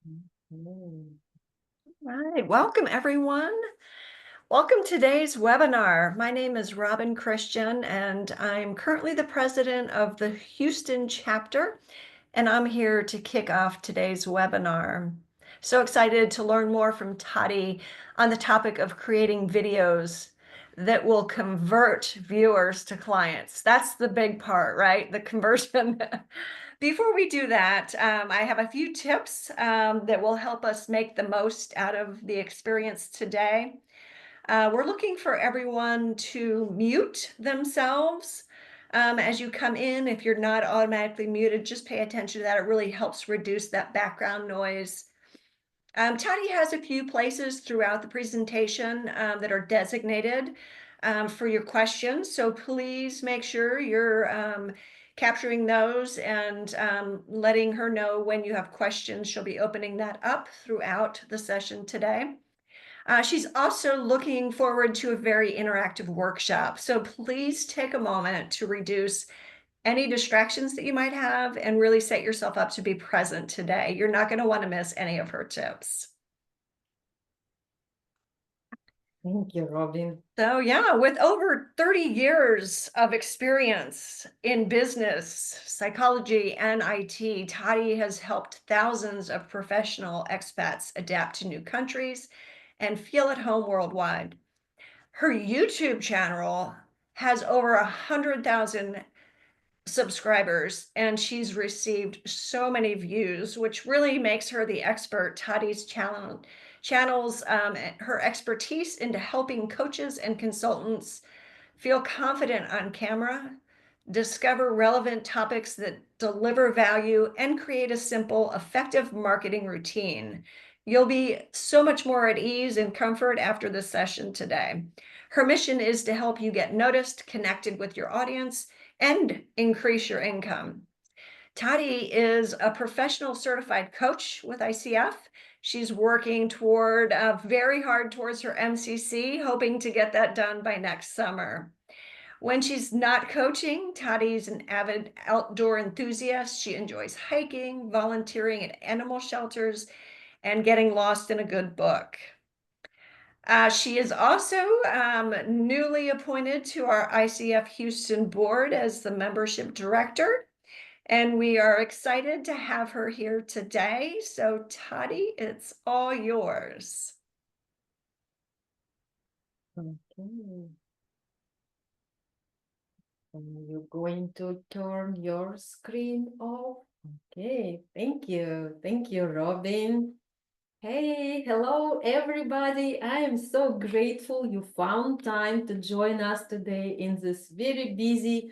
Mm. Right. Welcome, everyone. Welcome to today's webinar. My name is Robin Christian, and I'm currently the president of the Houston chapter, and I'm here to kick off today's webinar. So excited to learn more from Tati on the topic of creating videos that will convert viewers to clients. That's the big part, right? The conversion. Before we do that, I have a few tips that will help us make the most out of the experience today. We're looking for everyone to mute themselves as you come in. If you're not automatically muted, just pay attention to that. It really helps reduce that background noise. Tati has a few places throughout the presentation that are designated for your questions. So please make sure you're capturing those and letting her know when you have questions. She'll be opening that up throughout the session today. She's also looking forward to a very interactive workshop. So please take a moment to reduce any distractions that you might have and really set yourself up to be present today. You're not going to want to miss any of her tips. Thank you, Robin. So yeah, with over 30 years of experience in business, psychology, and IT, Tati has helped thousands of professional expats adapt to new countries and feel at home worldwide. Her YouTube channel has over 100,000 subscribers, and she's received so many views, which really makes her the expert. Tati's channels her expertise into helping coaches and consultants feel confident on camera, discover relevant topics that deliver value, and create a simple, effective marketing routine. You'll be so much more at ease and comfort after this session today. Her mission is to help you get noticed, connected with your audience, and increase your income. Tati is a professional certified coach with ICF. She's working toward very hard towards her MCC, hoping to get that done by next summer. When she's not coaching, Tati's an avid outdoor enthusiast. She enjoys hiking, volunteering at animal shelters, and getting lost in a good book. She is also newly appointed to our ICF Houston board as the membership director, and we are excited to have her here today. So, Tati, it's all yours. Okay. You're going to turn your screen off. Okay, thank you. Thank you, Robin. Hey, hello, everybody. I am so grateful you found time to join us today in this very busy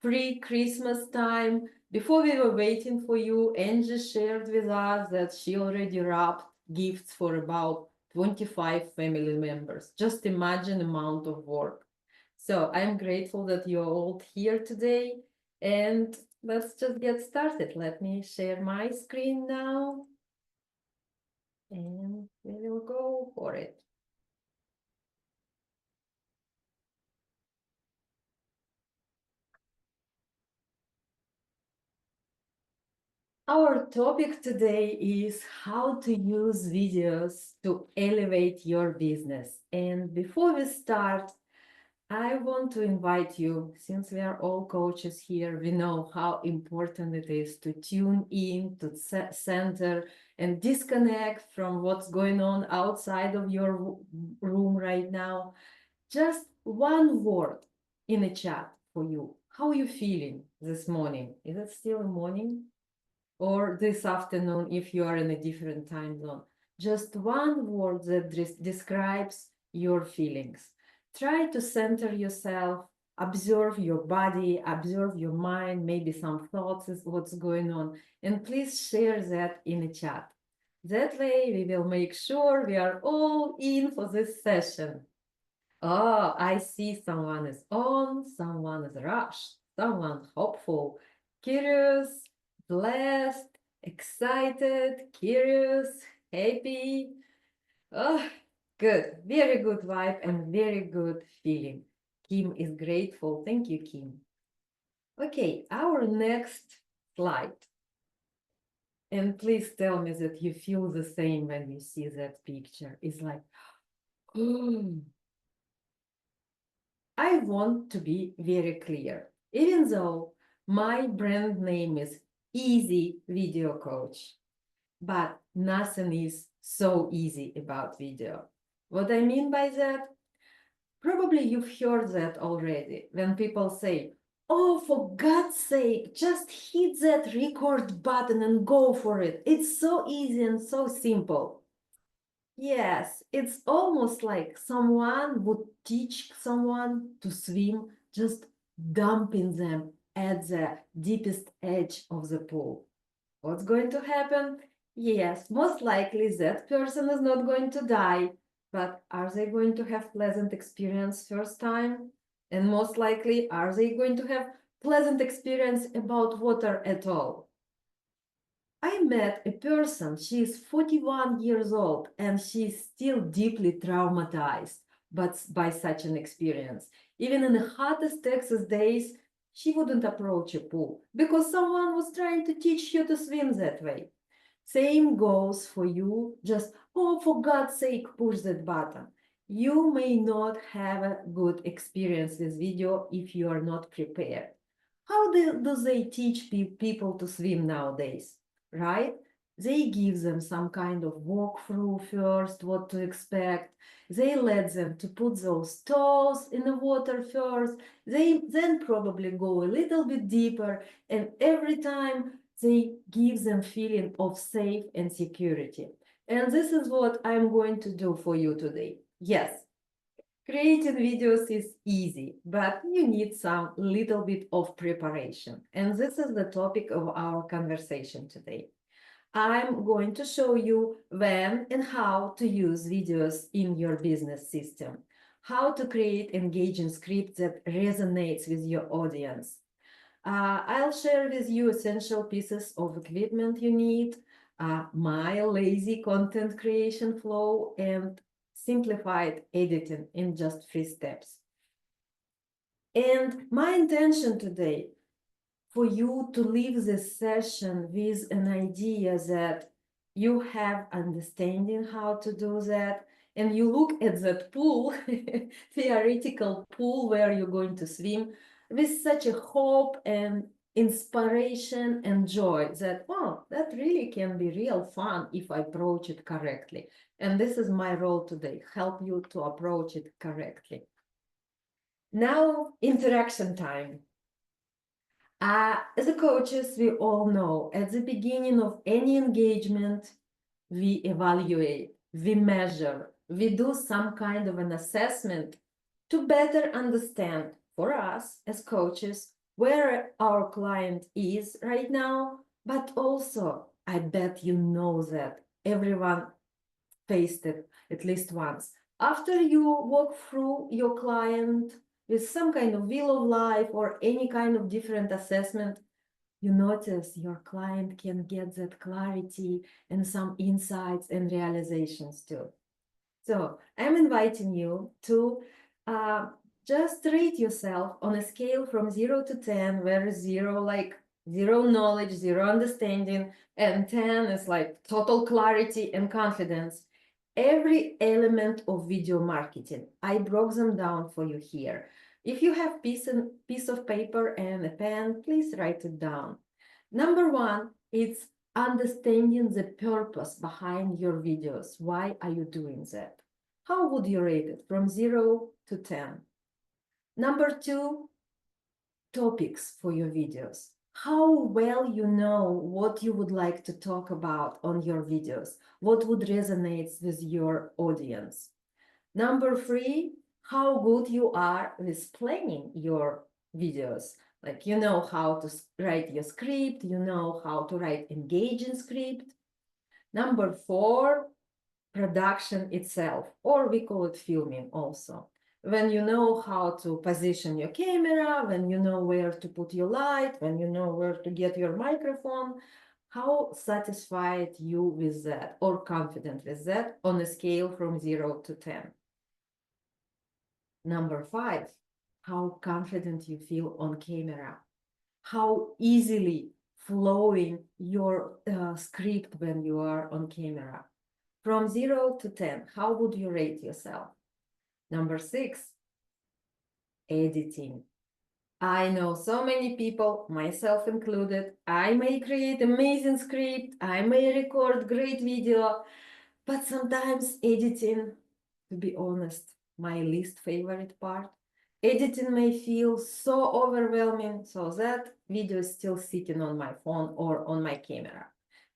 pre-Christmas time. Before we were waiting for you, Angie shared with us that she already wrapped gifts for about 25 family members. Just imagine the amount of work. So I'm grateful that you're all here today, and let's just get started. Let me share my screen now, and we will go for it. Our topic today is how to use videos to elevate your business. And before we start, I want to invite you, since we are all coaches here, we know how important it is to tune in, to center and disconnect from what's going on outside of your room right now. Just one word in a chat for you. How are you feeling this morning? Is it still morning? Or this afternoon if you are in a different time zone. Just one word that describes your feelings. Try to center yourself, observe your body, observe your mind, maybe some thoughts is what's going on, and please share that in a chat. That way we will make sure we are all in for this session. Oh, I see someone is on, someone is rushed, someone hopeful, curious, blessed, excited, curious, happy. Oh, good. Very good vibe and very good feeling. Kim is grateful. Thank you, Kim. Okay, our next slide. And please tell me that you feel the same when you see that picture. It's like, I want to be very clear. Even though my brand name is Easy Video Coach, but nothing is so easy about video. What I mean by that? Probably you've heard that already when people say, oh, for God's sake, just hit that record button and go for it. It's so easy and so simple. Yes, it's almost like someone would teach someone to swim, just dumping them at the deepest edge of the pool. What's going to happen? Yes, most likely that person is not going to die, but are they going to have pleasant experience first time? And most likely, are they going to have pleasant experience about water at all? I met a person, she is 41 years old, and she's still deeply traumatized but by such an experience. Even in the hottest Texas days, she wouldn't approach a pool because someone was trying to teach you to swim that way. Same goes for you, just, oh, for God's sake, push that button. You may not have a good experience with video if you are not prepared. How do they teach people to swim nowadays, right? They give them some kind of walkthrough first, what to expect. They let them to put those toes in the water first. They then probably go a little bit deeper, and every time they give them feeling of safe and security. And this is what I'm going to do for you today. Yes, creating videos is easy, but you need some little bit of preparation. And this is the topic of our conversation today. I'm going to show you when and how to use videos in your business system, how to create engaging script that resonates with your audience. I'll share with you essential pieces of equipment you need, my lazy content creation flow, and simplified editing in just 3 steps. And my intention today for you to leave this session with an idea that you have understanding how to do that, and you look at that pool, theoretical pool where you're going to swim, with such a hope and inspiration and joy that, oh, that really can be real fun if I approach it correctly. And this is my role today, help you to approach it correctly. Now, interaction time. As a coaches, we all know at the beginning of any engagement, we evaluate, we measure, we do some kind of an assessment to better understand for us as coaches where our client is right now. But also, I bet you know that everyone faced it at least once. After you walk through your client with some kind of wheel of life or any kind of different assessment, you notice your client can get that clarity and some insights and realizations too. So I'm inviting you to uh, just rate yourself on a scale from 0 to 10, where 0 like zero knowledge, zero understanding, and 10 is like total clarity and confidence. Every element of video marketing, I broke them down for you here. If you have piece of paper and a pen, please write it down. Number one, it's understanding the purpose behind your videos. Why are you doing that? How would you rate it from 0 to 10? Number two, topics for your videos. How well you know what you would like to talk about on your videos, what would resonate with your audience. Number three, how good you are with planning your videos. Like you know how to write your script, you know how to write engaging script. Number four, production itself, or we call it filming also. When you know how to position your camera, when you know where to put your light, when you know where to get your microphone, how satisfied you with that or confident with that on a scale from 0 to 10. Number five, how confident you feel on camera, how easily flowing your script when you are on camera. From 0 to 10, how would you rate yourself? Number 6, editing. I know so many people, myself included, I may create amazing script, I may record great video, but sometimes editing, to be honest, my least favorite part. Editing may feel so overwhelming, so that video is still sitting on my phone or on my camera.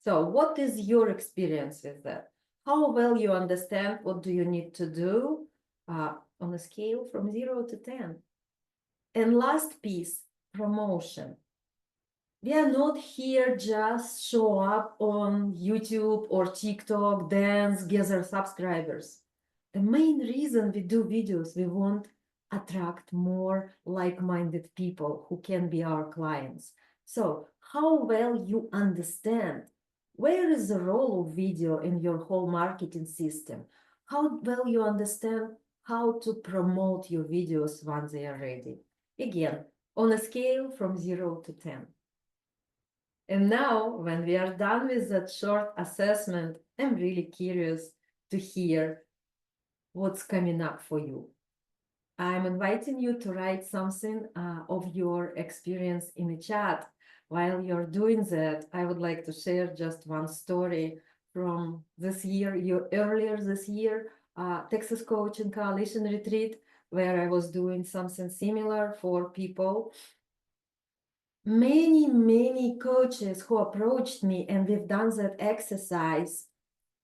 So what is your experience with that? How well you understand what do you need to do on a scale from 0 to 10? And last piece, promotion. We are not here just show up on YouTube or TikTok, dance, gather subscribers. The main reason we do videos, we want attract more like-minded people who can be our clients. So how well you understand where is the role of video in your whole marketing system? How well you understand how to promote your videos once they are ready? Again, on a scale from 0 to 10. And now, when we are done with that short assessment, I'm really curious to hear what's coming up for you. I'm inviting you to write something of your experience in the chat. While you're doing that, I would like to share just one story from this year, earlier this year, Texas Coaching Coalition Retreat, where I was doing something similar for people. Many coaches who approached me and we've done that exercise,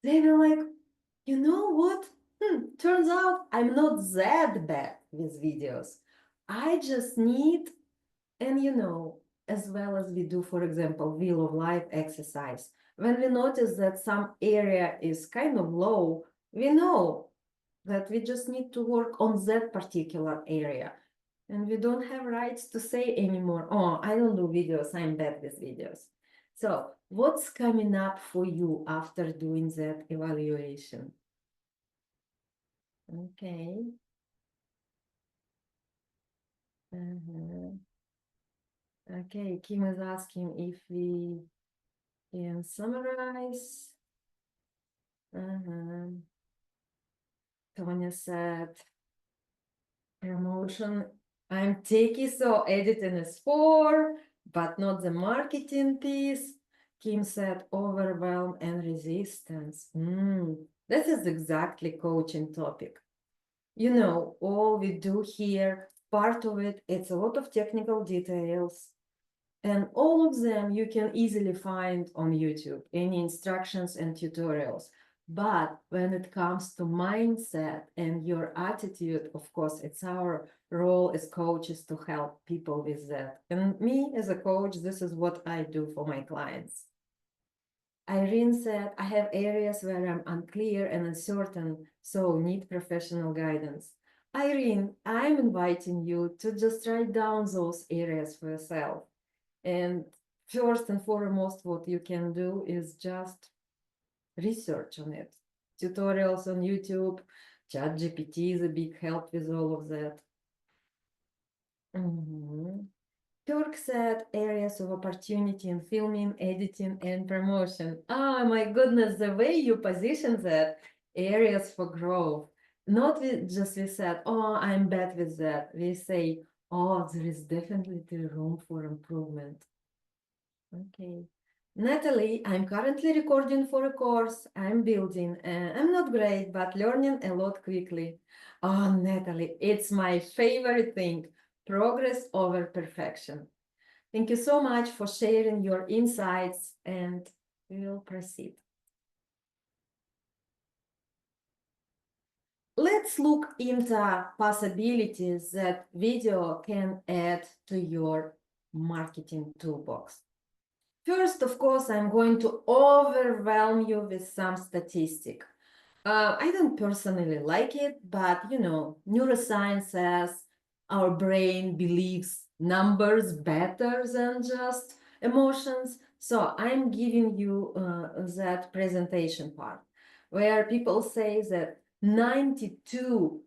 they were like, you know what? Turns out I'm not that bad with videos. I just need, and as well as we do, for example, Wheel of Life exercise, when we notice that some area is kind of low, we know that we just need to work on that particular area. And we don't have rights to say anymore, oh, I don't do videos, I'm bad with videos. So what's coming up for you after doing that evaluation? Okay. Okay, Kim is asking if we can summarize. Tonya said, promotion, I'm techie, so editing is 4, but not the marketing piece. Kim said overwhelm and resistance. This is exactly coaching topic. All we do here, part of it, it's a lot of technical details. And all of them you can easily find on YouTube, any instructions and tutorials. But when it comes to mindset and your attitude, of course, it's our role as coaches to help people with that. And me as a coach, this is what I do for my clients. Irene said, I have areas where I'm unclear and uncertain, so need professional guidance. Irene, I'm inviting you to just write down those areas for yourself. And first and foremost, what you can do is just research on it. Tutorials on YouTube, ChatGPT is a big help with all of that. Turk said areas of opportunity in filming, editing, and promotion. Oh my goodness, the way you position that, areas for growth. Not just we said, oh, I'm bad with that. We say, oh, there is definitely room for improvement. Okay. Natalie, I'm currently recording for a course I'm building. I'm not great, but learning a lot quickly. Oh, Natalie, it's my favorite thing. Progress over perfection. Thank you so much for sharing your insights, and we will proceed. Let's look into possibilities that video can add to your marketing toolbox. First, of course, I'm going to overwhelm you with some statistic. I don't personally like it, but neuroscience says our brain believes numbers better than just emotions. So I'm giving you that presentation part where people say that 92%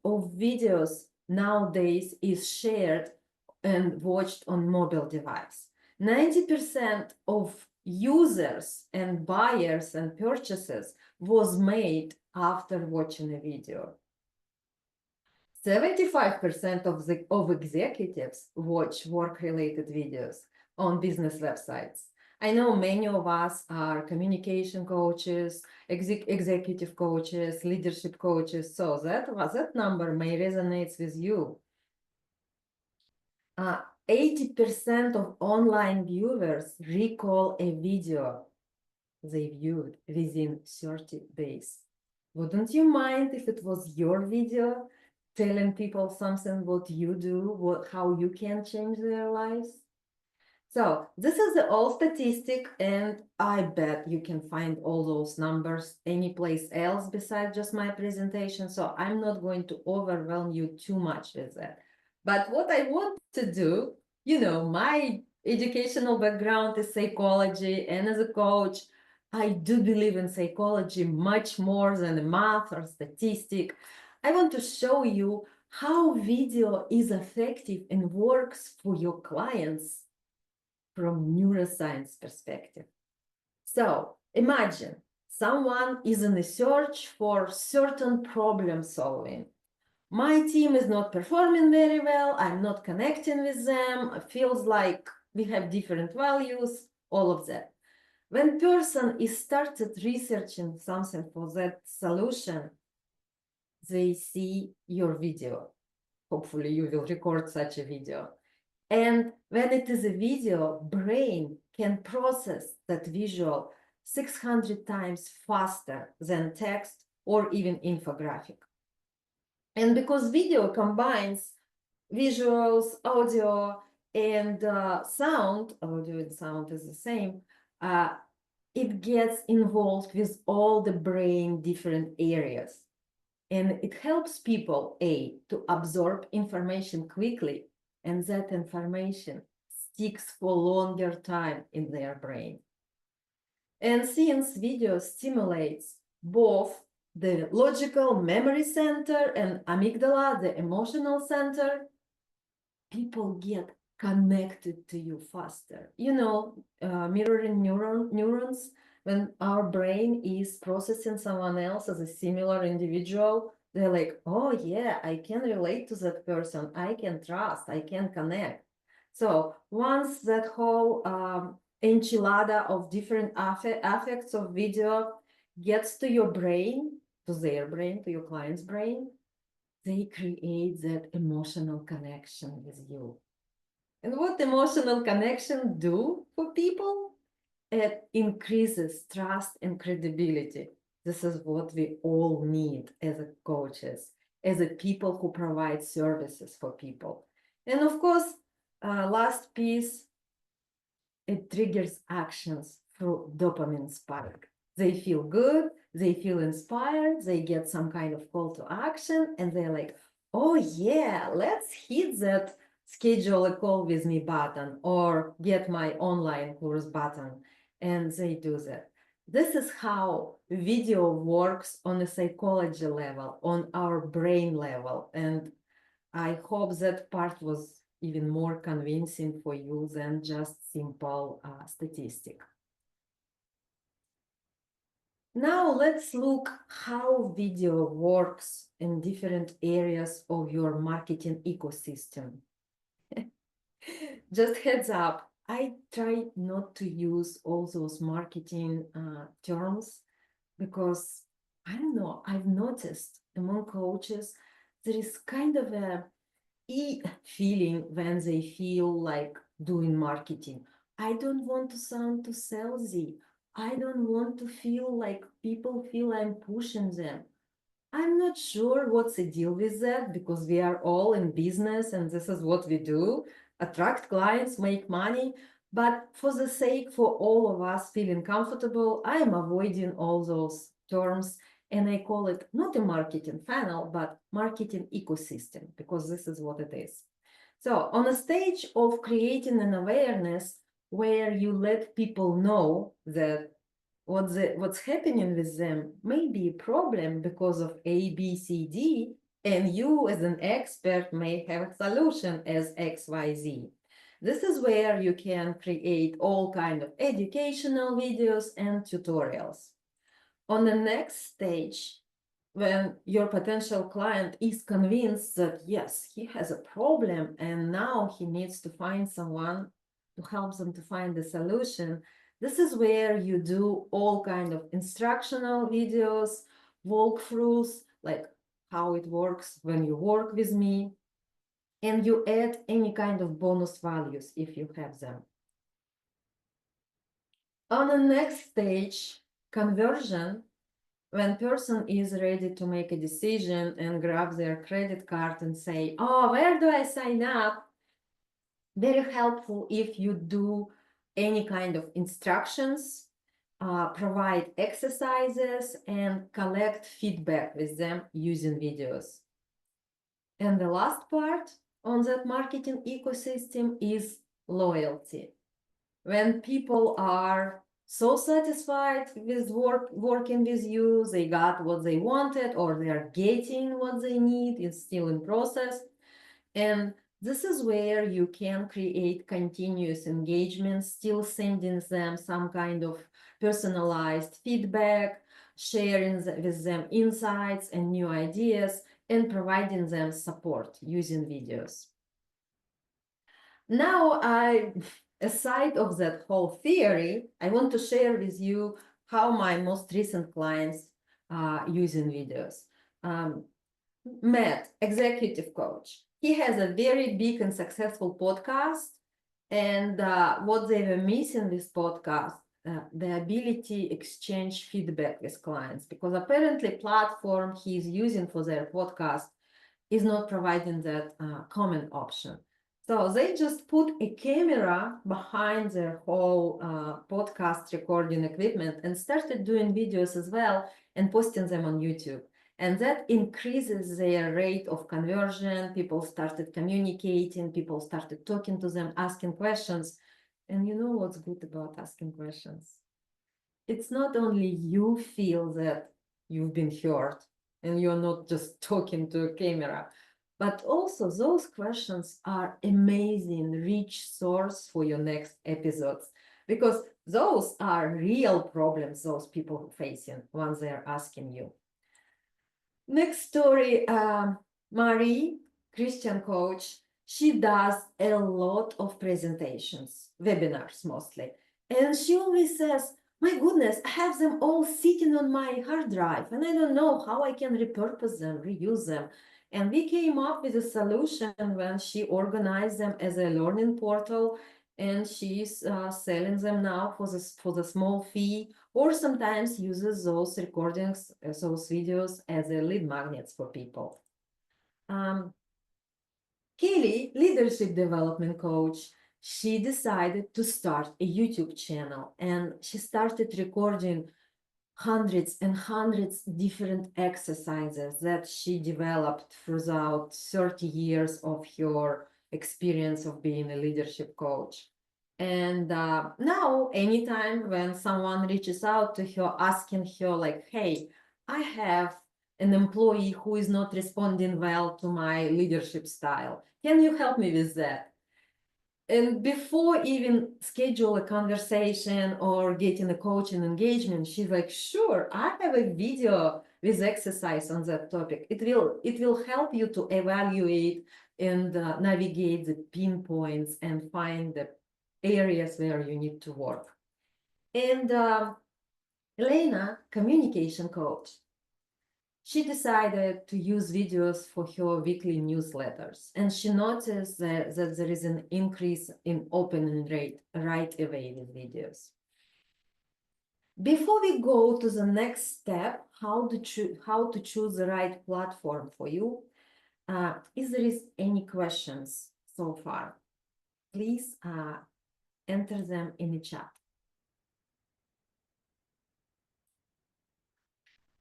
of videos nowadays is shared and watched on mobile device. 90% of users and buyers and purchases was made after watching a video. 75% of executives watch work-related videos on business websites. I know many of us are communication coaches, executive coaches, leadership coaches, so that number may resonate with you. 80% of online viewers recall a video they viewed within 30 days. Wouldn't you mind if it was your video telling people something what you do, how you can change their lives? So this is the old statistic, and I bet you can find all those numbers anyplace else besides just my presentation. So I'm not going to overwhelm you too much with that. But what I want to do, my educational background is psychology, and as a coach, I do believe in psychology much more than math or statistic. I want to show you how video is effective and works for your clients from neuroscience perspective. So imagine someone is in a search for certain problem solving. My team is not performing very well. I'm not connecting with them. It feels like we have different values, all of that. When person is started researching something for that solution, they see your video. Hopefully you will record such a video. And when it is a video, brain can process that visual 600 times faster than text or even infographic. And because video combines visuals, audio, and sound, audio and sound is the same, it gets involved with all the brain different areas. And it helps people, to absorb information quickly, and that information sticks for longer time in their brain. And since video stimulates both the logical memory center and amygdala, the emotional center, people get connected to you faster. Mirroring neurons, when our brain is processing someone else as a similar individual, they're like, oh yeah, I can relate to that person. I can trust, I can connect. So once that whole enchilada of different affects of video gets to your brain, to their brain, to your client's brain, they create that emotional connection with you. And what emotional connection do for people? It increases trust and credibility. This is what we all need as a coaches, as a people who provide services for people. And of course, last piece, it triggers actions through dopamine spike. They feel good, they feel inspired, they get some kind of call to action, and they're like, oh yeah, let's hit that schedule a call with me button or get my online course button. And they do that. This is how video works on a psychology level, on our brain level. And I hope that part was even more convincing for you than just simple statistic. Now let's look how video works in different areas of your marketing ecosystem. Just heads up, I try not to use all those marketing terms because, I don't know, I've noticed among coaches, there is kind of a feeling when they feel like doing marketing. I don't want to sound too salesy. I don't want to feel like people feel I'm pushing them. I'm not sure what's the deal with that because we are all in business and this is what we do, attract clients, make money. But for the sake for all of us feeling comfortable, I am avoiding all those terms and I call it not a marketing funnel, but marketing ecosystem because this is what it is. So on a stage of creating an awareness where you let people know that what's happening with them may be a problem because of A, B, C, D, and you as an expert may have a solution as X, Y, Z. This is where you can create all kind of educational videos and tutorials. On the next stage, when your potential client is convinced that yes, he has a problem and now he needs to find someone to help them to find the solution, this is where you do all kind of instructional videos, walkthroughs, like how it works when you work with me, and you add any kind of bonus values if you have them. On the next stage, conversion, when person is ready to make a decision and grab their credit card and say, oh, where do I sign up? Very helpful if you do any kind of instructions, provide exercises, and collect feedback with them using videos. And the last part on that marketing ecosystem is loyalty. When people are so satisfied with working with you, they got what they wanted or they are getting what they need, it's still in process. And this is where you can create continuous engagement, still sending them some kind of personalized feedback, sharing with them insights and new ideas, and providing them support using videos. Now, aside of that whole theory, I want to share with you how my most recent clients are using videos. Matt, executive coach, he has a very big and successful podcast. And what they were missing this podcast, the ability exchange feedback with clients, because apparently platform he's using for their podcast is not providing that comment option. So they just put a camera behind their whole podcast recording equipment and started doing videos as well and posting them on YouTube. And that increases their rate of conversion. People started communicating, people started talking to them, asking questions. And you know what's good about asking questions? It's not only you feel that you've been heard and you're not just talking to a camera, but also those questions are amazing, rich source for your next episodes, because those are real problems those people are facing once they're asking you. Next story, Marie, Christian coach, she does a lot of presentations, webinars mostly. And she always says, my goodness, I have them all sitting on my hard drive and I don't know how I can repurpose them, reuse them. And we came up with a solution when she organized them as a learning portal, and she's selling them now for the small fee, or sometimes uses those recordings, those videos as a lead magnets for people. Kelly, leadership development coach, she decided to start a YouTube channel, and she started recording hundreds and hundreds different exercises that she developed throughout 30 years of her experience of being a leadership coach. And now, anytime when someone reaches out to her, asking her like, hey, I have an employee who is not responding well to my leadership style. Can you help me with that? And before even schedule a conversation or getting a coaching engagement, she's like, sure, I have a video with exercise on that topic. It will help you to evaluate and navigate the pinpoints and find the areas where you need to work. And Elena, communication coach, she decided to use videos for her weekly newsletters, and she noticed that there is an increase in opening rate right away with videos. Before we go to the next step, how to choose the right platform for you, if there is any questions so far, please enter them in the chat.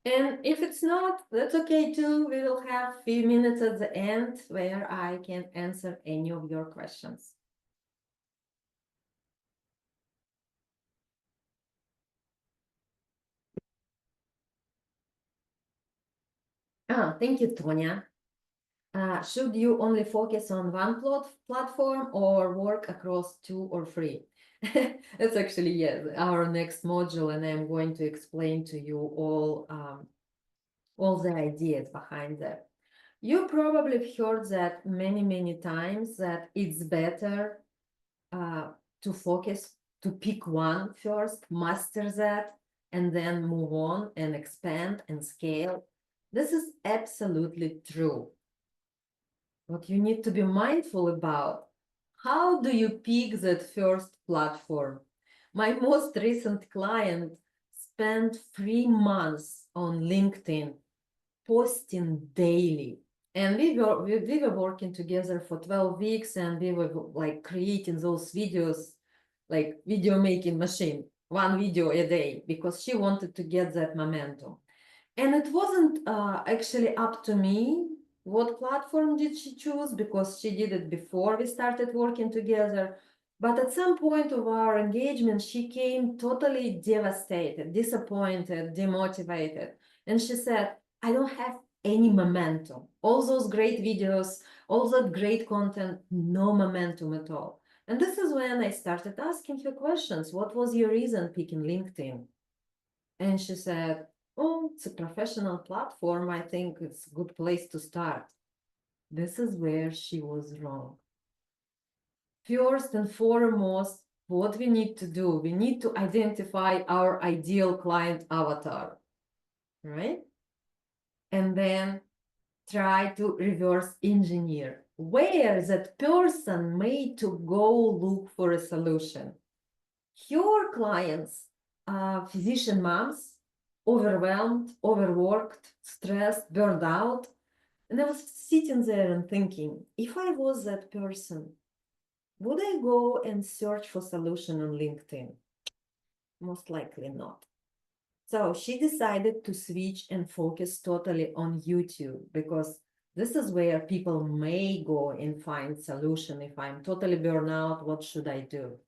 And if it's not, that's okay too. We will have a few minutes at the end where I can answer any of your questions. Thank you, Tonya. Should you only focus on one platform or work across two or three? That's actually, yes, our next module, and I'm going to explain to you all the ideas behind that. You probably have heard that many, many times that it's better to focus, to pick one first, master that, and then move on and expand and scale. This is absolutely true. What you need to be mindful about, how do you pick that first platform? My most recent client spent 3 months on LinkedIn posting daily. And we were working together for 12 weeks, and we were like creating those videos, like video making machine, one video a day, because she wanted to get that momentum. And it wasn't actually up to me what platform did she choose, because she did it before we started working together. But at some point of our engagement, she came totally devastated, disappointed, demotivated. And she said, I don't have any momentum. All those great videos, all that great content, no momentum at all. And this is when I started asking her questions. What was your reason picking LinkedIn? And she said, oh, it's a professional platform. I think it's a good place to start. This is where she was wrong. First and foremost, what we need to do, we need to identify our ideal client avatar, right? And then try to reverse engineer where that person may to go look for a solution. Your clients, physician moms, overwhelmed, overworked, stressed, burned out. And I was sitting there and thinking, if I was that person, would I go and search for solution on LinkedIn? Most likely not. So she decided to switch and focus totally on YouTube, because this is where people may go and find solution. If I'm totally burned out, what should I do?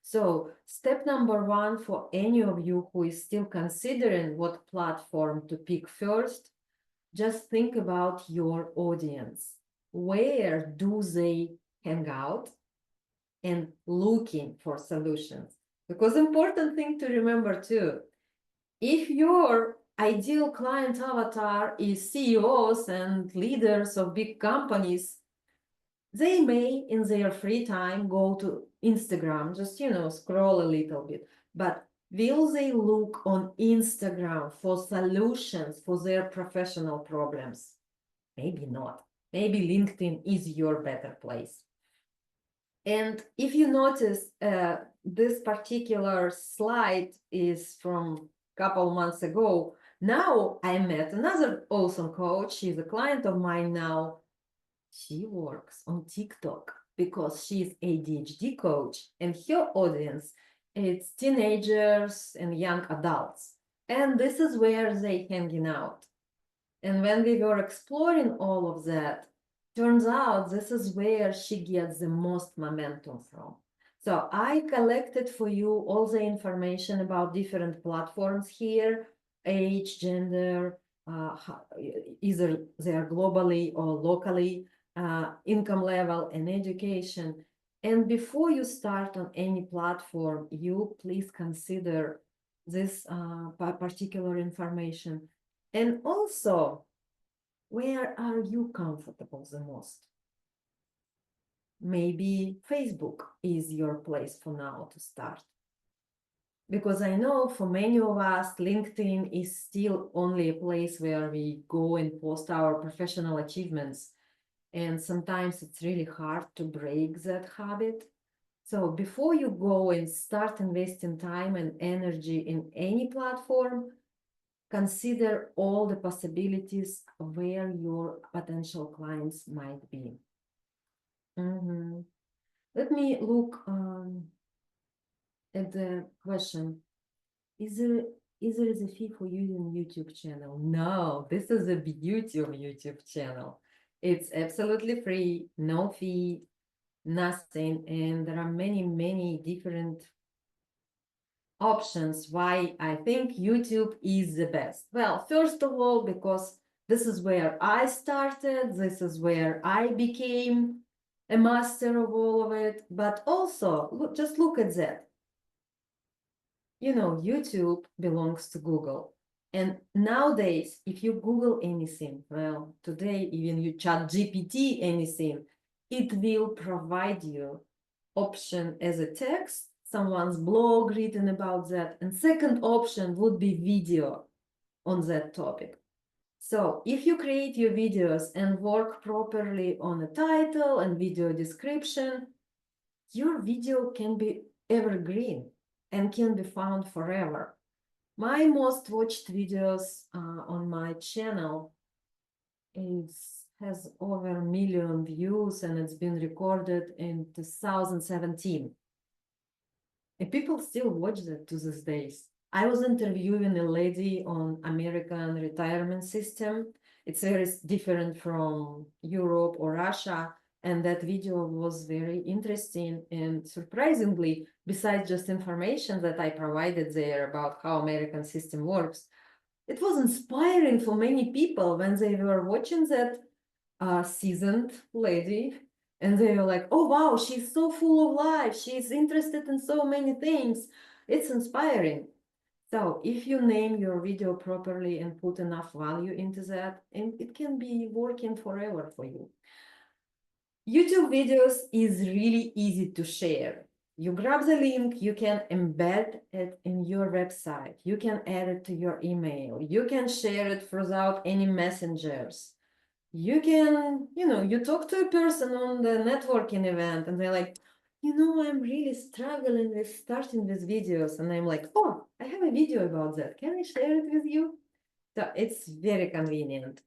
So step number one for any of you who is still considering what platform to pick first, just think about your audience. Where do they hang out and looking for solutions? Because important thing to remember too, if your ideal client avatar is CEOs and leaders of big companies, they may, in their free time, go to Instagram, just, scroll a little bit. But will they look on Instagram for solutions for their professional problems? Maybe not. Maybe LinkedIn is your better place. And if you notice, this particular slide is from a couple months ago. Now I met another awesome coach. She's a client of mine now. She works on TikTok because she's ADHD coach, and her audience, it's teenagers and young adults. And this is where they hanging out. And when we were exploring all of that, turns out this is where she gets the most momentum from. So I collected for you all the information about different platforms here, age, gender, either they are globally or locally, income level and education. And before you start on any platform, you please consider this particular information. And also, where are you comfortable the most? Maybe Facebook is your place for now to start. Because I know for many of us, LinkedIn is still only a place where we go and post our professional achievements. And sometimes it's really hard to break that habit. So before you go and start investing time and energy in any platform, consider all the possibilities where your potential clients might be. Let me look at the question. Is there a fee for using YouTube channel? No, this is a beauty of YouTube channel. It's absolutely free, no fee, nothing. And there are many, many different options why I think YouTube is the best. Well, first of all, because This is where I started. This is where I became a master of all of it. But also, just look at that. You know, YouTube belongs to Google. And nowadays, if you Google anything, well, today, even you chat GPT anything, it will provide you option as a text, someone's blog written about that. And second option would be video on that topic. So if you create your videos and work properly on a title and video description, your video can be evergreen and can be found forever. My most watched videos on my channel has over 1 million views, and it's been recorded in 2017. And people still watch that to these days. I was interviewing a lady on American retirement system. It's very different from Europe or Russia. And that video was very interesting. And surprisingly, besides just information that I provided there about how American system works, it was inspiring for many people when they were watching that seasoned lady, and they were like, oh wow, she's so full of life, she's interested in so many things, it's inspiring. So if you name your video properly and put enough value into that, and it can be working forever for you. YouTube videos is really easy to share. You grab the link, you can embed it in your website, you can add it to your email, you can share it without any messengers. You can, you talk to a person on the networking event and they're like, I'm really struggling with starting with videos. And I'm like, oh, I have a video about that. Can I share it with you? So it's very convenient.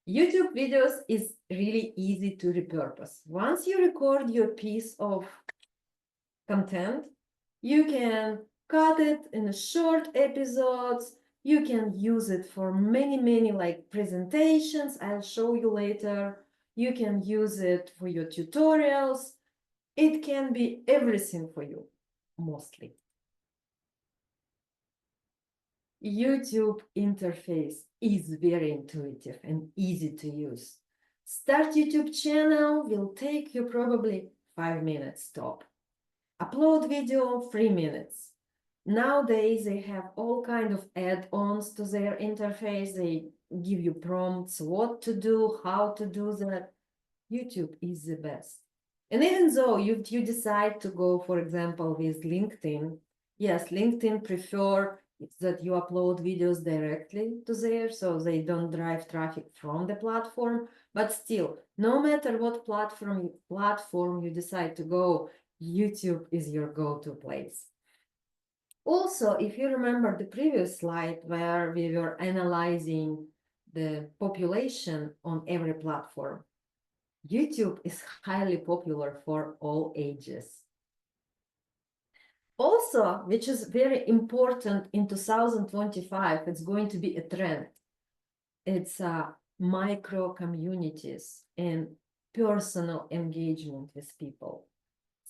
YouTube videos is really easy to repurpose. Once you record your piece of content, you can cut it in short episodes. You can use it for many like presentations. I'll show you later. You can use it for your tutorials. It can be everything for you, mostly. YouTube interface is very intuitive and easy to use. Start YouTube channel will take you probably 5 minutes top. Upload video, 3 minutes. Nowadays, they have all kind of add-ons to their interface. They give you prompts, what to do, how to do that. YouTube is the best. And even though you decide to go, for example, with LinkedIn, yes, LinkedIn prefer that you upload videos directly to there, so they don't drive traffic from the platform. But still, no matter what platform you decide to go, YouTube is your go-to place. Also, if you remember the previous slide where we were analyzing the population on every platform, YouTube is highly popular for all ages. Also, which is very important in 2025, it's going to be a trend. It's micro communities and personal engagement with people.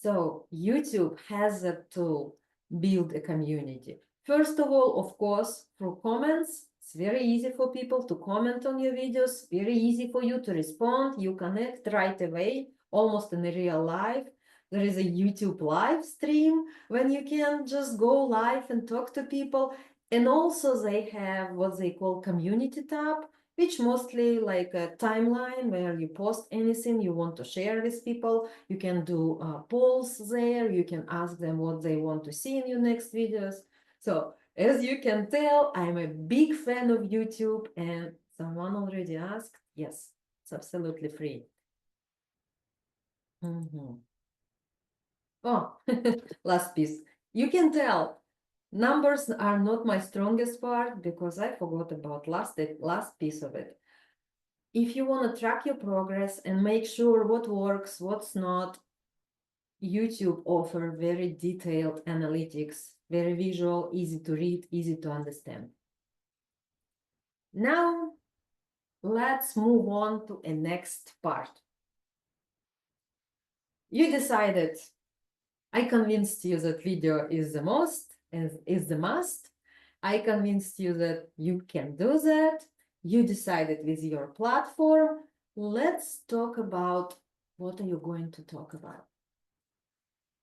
So YouTube has a tool, build a community. First of all, of course, through comments. It's very easy for people to comment on your videos, very easy for you to respond. You connect right away, almost in a real life. There is a YouTube live stream when you can just go live and talk to people. And also they have what they call community tab, which mostly like a timeline where you post anything you want to share with people. You can do polls there. You can ask them what they want to see in your next videos. So as you can tell, I'm a big fan of YouTube, and someone already asked. Yes, it's absolutely free. Oh, last piece. You can tell numbers are not my strongest part because I forgot about the last piece of it. If you want to track your progress and make sure what works, what's not, YouTube offers very detailed analytics, very visual, easy to read, easy to understand. Now, let's move on to a next part. You decided, I convinced you that video is the most, is the must. I convinced you that you can do that. You decided with your platform. Let's talk about what are you going to talk about.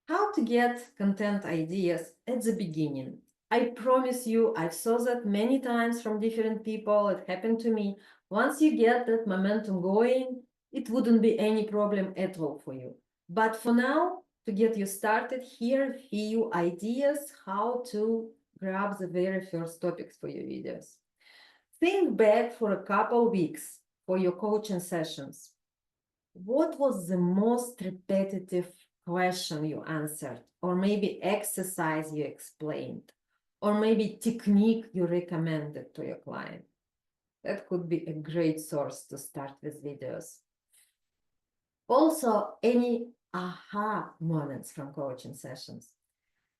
How to get content ideas at the beginning. I promise you, I've saw that many times from different people. It happened to me. Once you get that momentum going, it wouldn't be any problem at all for you. But for now, to get you started, here are a few ideas how to grab the very first topics for your videos. Think back for a couple weeks for your coaching sessions. What was the most repetitive question you answered, or maybe exercise you explained, or maybe technique you recommended to your client? That could be a great source to start with videos. Also, any aha moments from coaching sessions.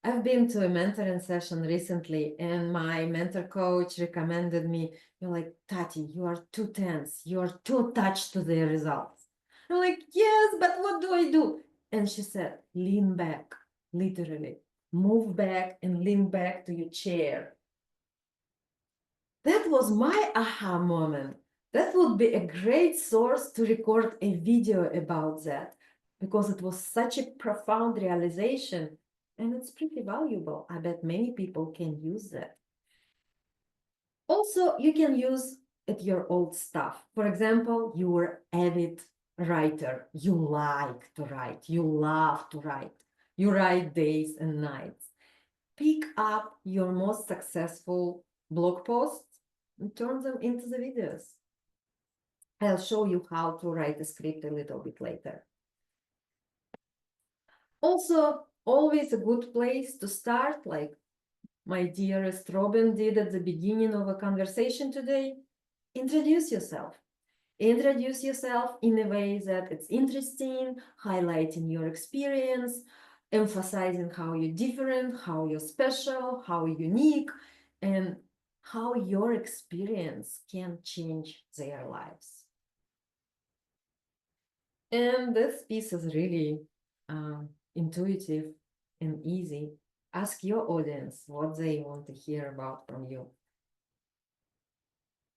I've been to a mentoring session recently, and my mentor coach recommended me, you're like, Tati, you are too tense, you are too attached to the results. I'm like, yes, but what do I do? And she said, lean back, literally. Move back and lean back to your chair. That was my aha moment. That would be a great source to record a video about that, because it was such a profound realization, and it's pretty valuable. I bet many people can use that. Also, you can use at your old stuff. For example, you were avid writer. You like to write. You love to write. You write days and nights. Pick up your most successful blog posts and turn them into the videos. I'll show you how to write a script a little bit later. Also, always a good place to start, like my dearest Robin did at the beginning of a conversation today. Introduce yourself. Introduce yourself in a way that it's interesting, highlighting your experience, emphasizing how you're different, how you're special, how unique, and how your experience can change their lives. And this piece is really intuitive and easy. Ask your audience what they want to hear about from you.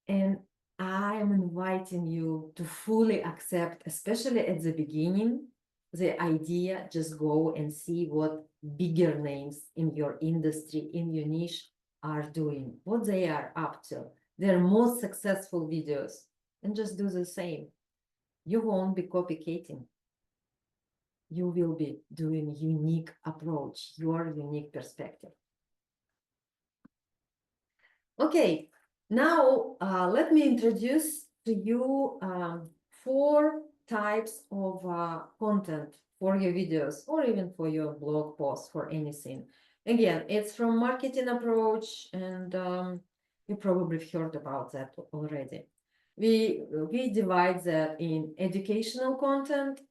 And I am inviting you to fully accept, especially at the beginning, the idea. Just go and see what bigger names in your industry, in your niche are doing, what they are up to, their most successful videos, and just do the same. You won't be copycating. You will be doing unique approach, your unique perspective. Okay, now let me introduce to you 4 types of content for your videos or even for your blog posts, for anything. Again, it's from marketing approach, and you probably heard about that already. We divide that in educational content,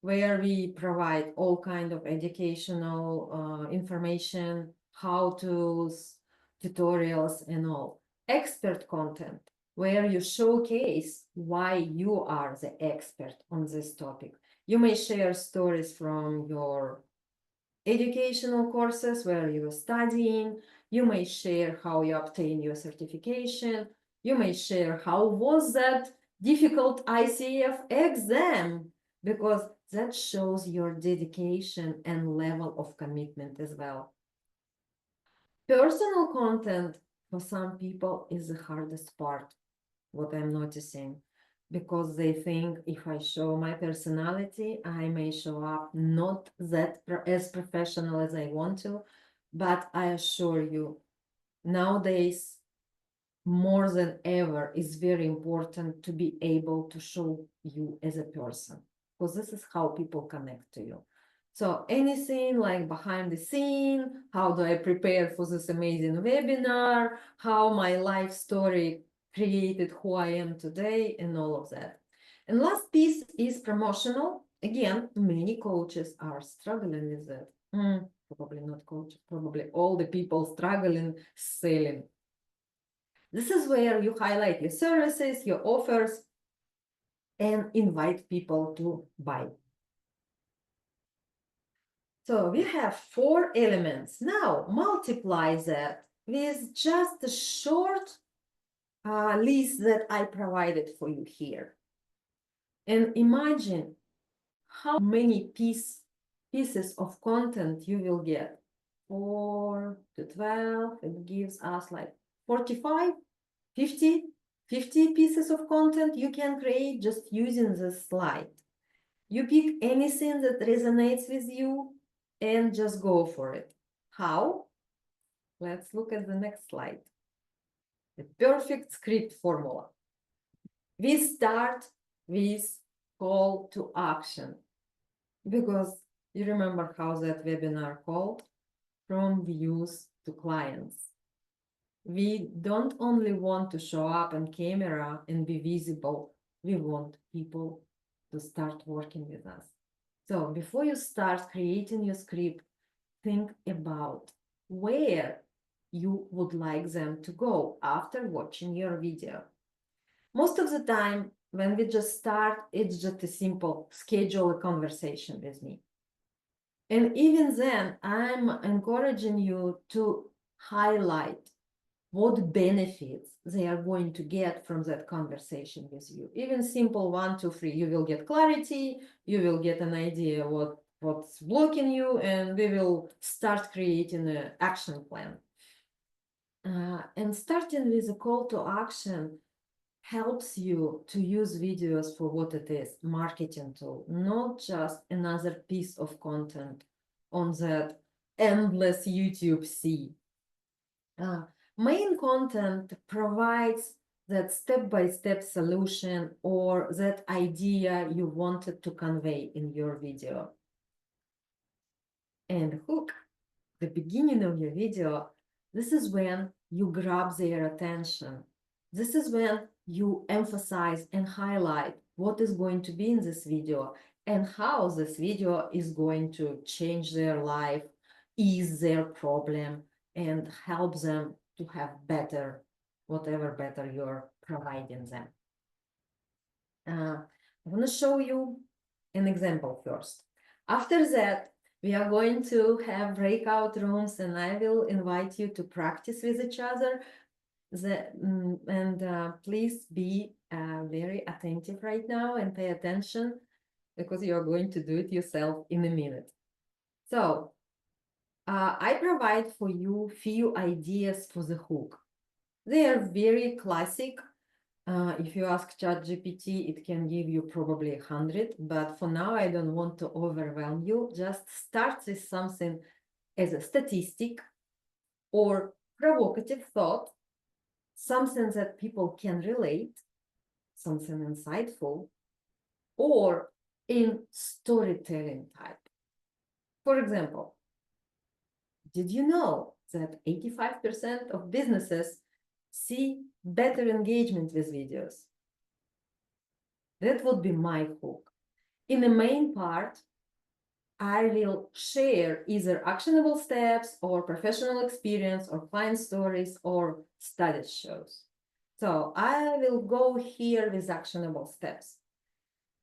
where we provide all kind of educational information, how-tos, tutorials, and all. Expert content, where you showcase why you are the expert on this topic. You may share stories from your educational courses where you are studying. You may share how you obtain your certification. You may share how was that difficult ICF exam, because that shows your dedication and level of commitment as well. Personal content for some people is the hardest part, what I'm noticing, because they think if I show my personality, I may show up not that as professional as I want to, but I assure you, nowadays, more than ever, it's very important to be able to show you as a person, because this is how people connect to you. So anything like behind the scene, how do I prepare for this amazing webinar, how my life story created who I am today, and all of that. And last piece is promotional. Again, many coaches are struggling with that. Probably not coaches, probably all the people struggling selling. This is where you highlight your services, your offers, and invite people to buy. So we have 4 elements. Now multiply that with just a short list that I provided for you here. And imagine how many pieces of content you will get. 4 to 12, it gives us like 45, 50, 50 pieces of content you can create just using this slide. You pick anything that resonates with you and just go for it. How? Let's look at the next slide. The perfect script formula. We start with call to action, because you remember how that webinar called? From views to clients. We don't only want to show up on camera and be visible, we want people to start working with us. So before you start creating your script, think about where you would like them to go after watching your video. Most of the time, when we just start, it's just a simple schedule a conversation with me. And even then, I'm encouraging you to highlight what benefits they are going to get from that conversation with you. Even simple 1, 2, 3, you will get clarity, you will get an idea what's blocking you, and we will start creating an action plan. And starting with a call to action helps you to use videos for what it is, marketing tool, not just another piece of content on that endless YouTube sea. Main content provides that step-by-step solution or that idea you wanted to convey in your video. And hook, the beginning of your video, this is when you grab their attention. This is when you emphasize and highlight what is going to be in this video and how this video is going to change their life, ease their problem, and help them to have better, whatever better you're providing them. I want to show you an example first. After that, we are going to have breakout rooms, and I will invite you to practice with each other. Please be very attentive right now and pay attention, because you're going to do it yourself in a minute. So I provide for you few ideas for the hook. They are very classic. If you ask ChatGPT, it can give you probably 100, but for now, I don't want to overwhelm you. Just start with something as a statistic or provocative thought, something that people can relate, something insightful, or in storytelling type. For example, did you know that 85% of businesses see better engagement with videos? That would be my hook. In the main part, I will share either actionable steps or professional experience or client stories or studies shows. So I will go here with actionable steps.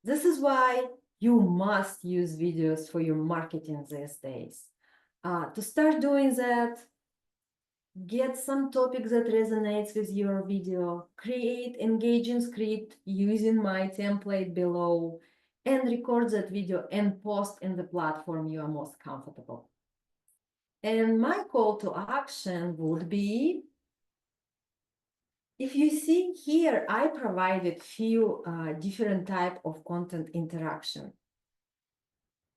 This is why you must use videos for your marketing these days. To start doing that, get some topic that resonates with your video, create engaging script using my template below, and record that video and post in the platform you are most comfortable. And my call to action would be, if you see here, I provided few different type of content interaction.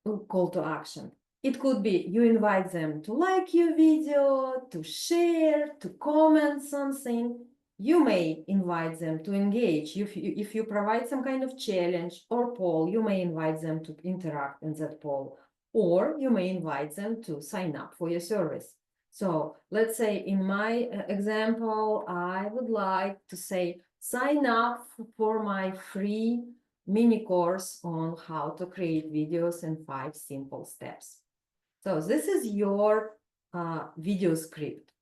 Call to action. It could be you invite them to like your video, to share, to comment something. You may invite them to engage. If you provide some kind of challenge or poll, you may invite them to interact in that poll, or you may invite them to sign up for your service. So let's say in my example, I would like to say, sign up for my free mini course on how to create videos in 5 simple steps. So this is your video script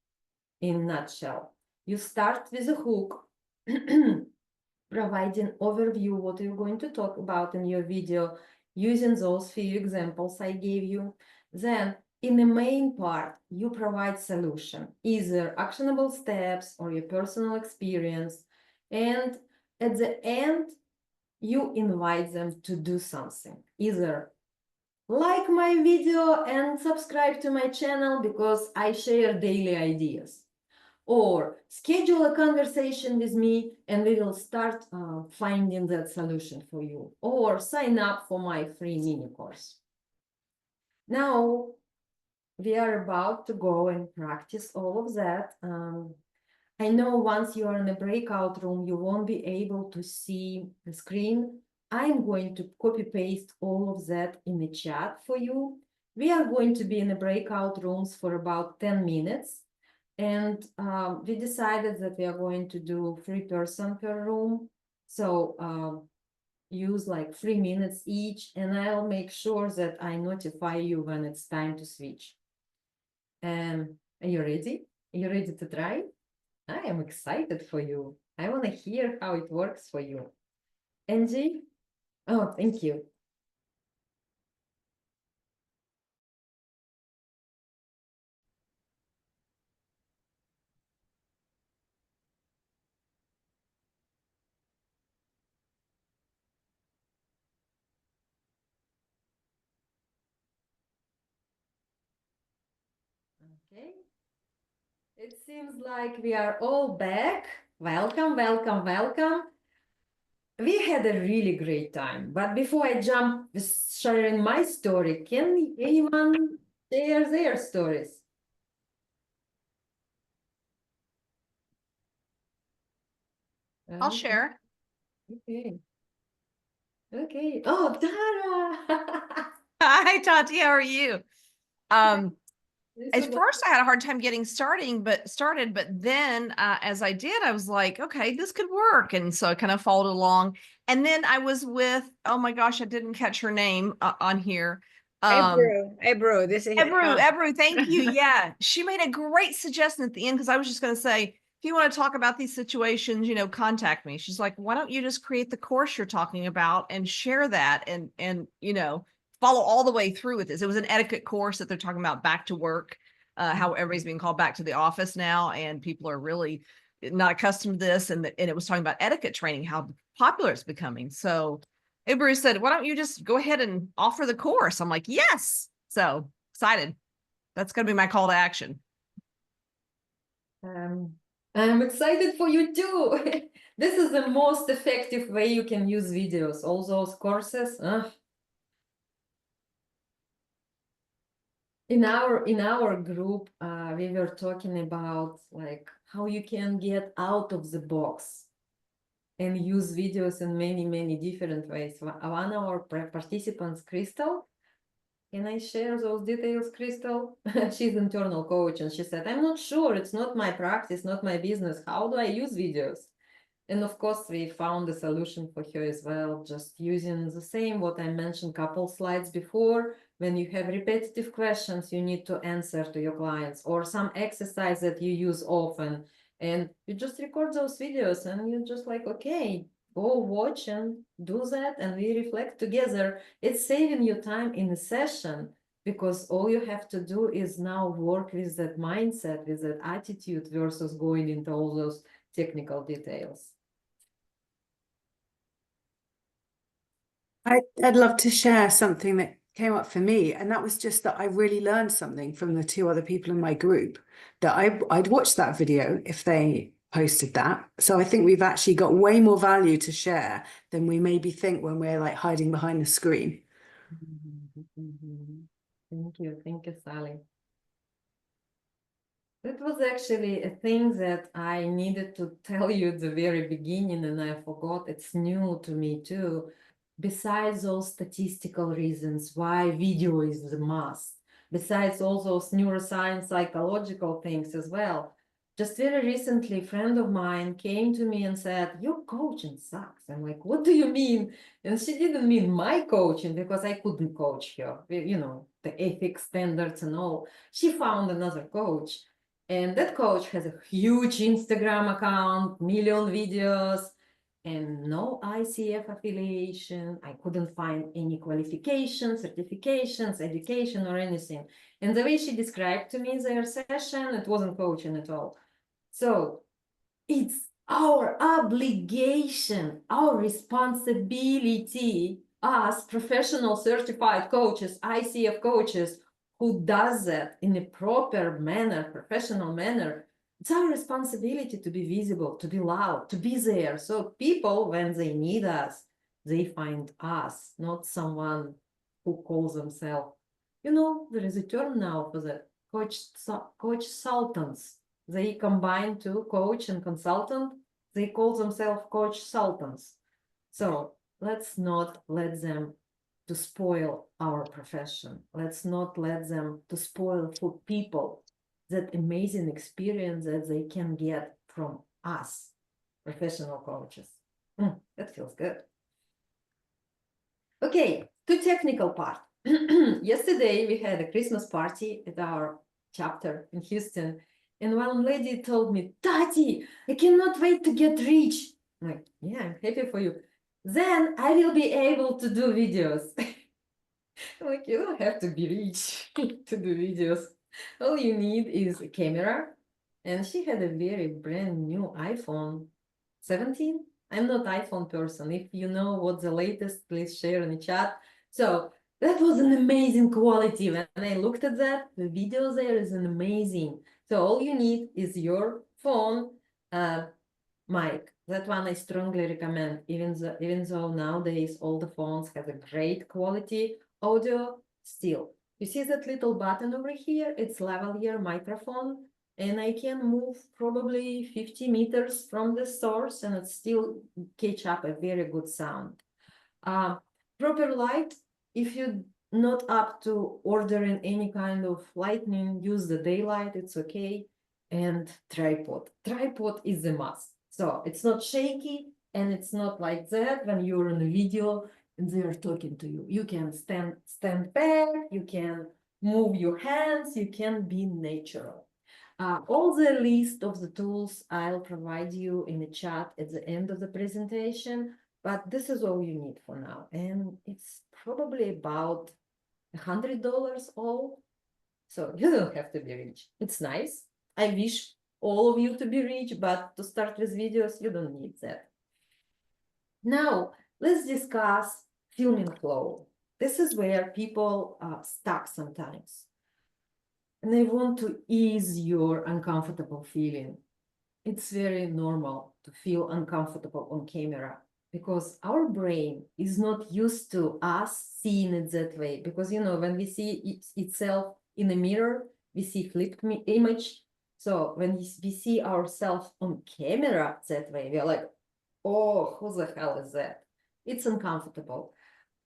in a nutshell. You start with a hook, providing overview what you're going to talk about in your video, using those few examples I gave you. Then in the main part, you provide solution, either actionable steps or your personal experience, And at the end, you invite them to do something. Either like my video and subscribe to my channel because I share daily ideas. Or schedule a conversation with me and we will start finding that solution for you. Or sign up for my free mini course. Now we are about to go and practice all of that. I know once you are in a breakout room, you won't be able to see the screen. I'm going to copy paste all of that in the chat for you. We are going to be in the breakout rooms for about 10 minutes. And we decided that we are going to do 3 person per room. So use like 3 minutes each, and I'll make sure that I notify you when it's time to switch. Are you ready? Are you ready to try? I am excited for you. I want to hear how it works for you. Angie? Oh, thank you. Okay. It seems like we are all back. Welcome, welcome, welcome. We had a really great time. But before I jump with sharing my story, can anyone share their stories? I'll share. Okay. Okay. Oh, Tara. Hi, Tati. How are you? At So first, I had a hard time getting started, but then as I did, I was like, okay, this could work, and so I kind of followed along. And then I was with, oh my gosh, I didn't catch her name on here. Ebru, this is Ebru, thank you. Yeah, she made a great suggestion at the end because I was just going to say, if you want to talk about these situations, contact me. She's like, why don't you just create the course you're talking about and share that and follow all the way through with this. It was an etiquette course that they're talking about back to work, how everybody's being called back to the office now, and people are really not accustomed to this. And it was talking about etiquette training, how popular it's becoming. So Ibru said, why don't you just go ahead and offer the course? I'm like, yes. So excited. That's going to be my call to action. I'm excited for you too. This is the most effective way you can use videos, all those courses. In our group, we were talking about like how you can get out of the box and use videos in many different ways. One of our participants, Crystal, can I share those details, Crystal? She's internal coach, and she said, I'm not sure, it's not my practice, not my business. How do I use videos? And of course, we found a solution for her as well, just using the same, what I mentioned couple slides before. When you have repetitive questions you need to answer to your clients, or some exercise that you use often, and you just record those videos and you're just like, okay, go watch and do that, and we reflect together. It's saving you time in a session, because all you have to do is now work with that mindset, with that attitude, versus going into all those technical details. I'd love to share something that came up for me, and that was just that I really learned something from the 2 other people in my group, that I'd watched that video if they posted that. So I think we've actually got way more value to share than we maybe think when we're like hiding behind the screen. Thank you, Sally. That was actually a thing that I needed to tell you at the very beginning, and I forgot. It's new to me too. Besides those statistical reasons why video is the must, besides all those neuroscience, psychological things as well. Just very recently, a friend of mine came to me and said, your coaching sucks. I'm like, what do you mean? And she didn't mean my coaching, because I couldn't coach her, the ethics standards and all. She found another coach. And that coach has a huge Instagram account, million videos, and no ICF affiliation. I couldn't find any qualifications, certifications, education, or anything. And the way she described to me their session, it wasn't coaching at all. So it's our obligation, our responsibility as professional certified coaches, ICF coaches, who does that in a proper manner, professional manner. It's our responsibility to be visible, to be loud, to be there. So people, when they need us, they find us, not someone who calls themselves. You know, there is a term now for that, coach sultans. They combine to coach and consultant. They call themselves coach sultans. So let's not let them to spoil our profession. Let's not let them to spoil for people that amazing experience that they can get from us, professional coaches. That feels good. Okay, to technical part. Yesterday we had a Christmas party at our chapter in Houston, and one lady told me, Tati, I cannot wait to get rich. I'm like, yeah, I'm happy for you. Then I will be able to do videos. I'm like, you don't have to be rich to do videos. All you need is a camera. And she had a very brand new iPhone 17. I'm not iPhone person. If you know what's the latest, please share in the chat. So that was an amazing quality. When I looked at that, the video there is an amazing. So all you need is your phone, mic. That one I strongly recommend, even though nowadays all the phones have a great quality audio, still. You see that little button over here? It's lavalier microphone, and I can move probably 50 meters from the source and it still catch up a very good sound. Proper light, if you're not up to ordering any kind of lighting, use the daylight, it's okay. And tripod. Tripod is a must. So it's not shaky and it's not like that when you're in a video and they are talking to you. You can stand back, you can move your hands, you can be natural. All the list of the tools I'll provide you in the chat at the end of the presentation, but this is all you need for now. And it's probably about $100 all. So you don't have to be rich. It's nice. I wish all of you to be rich, but to start with videos, you don't need that. Now, let's discuss filming flow. This is where people are stuck sometimes. And I want to ease your uncomfortable feeling. It's very normal to feel uncomfortable on camera because our brain is not used to us seeing it that way. Because, you know, when we see itself in a mirror, we see flipped image. So when we see ourselves on camera that way, we're like, oh, who the hell is that? It's uncomfortable.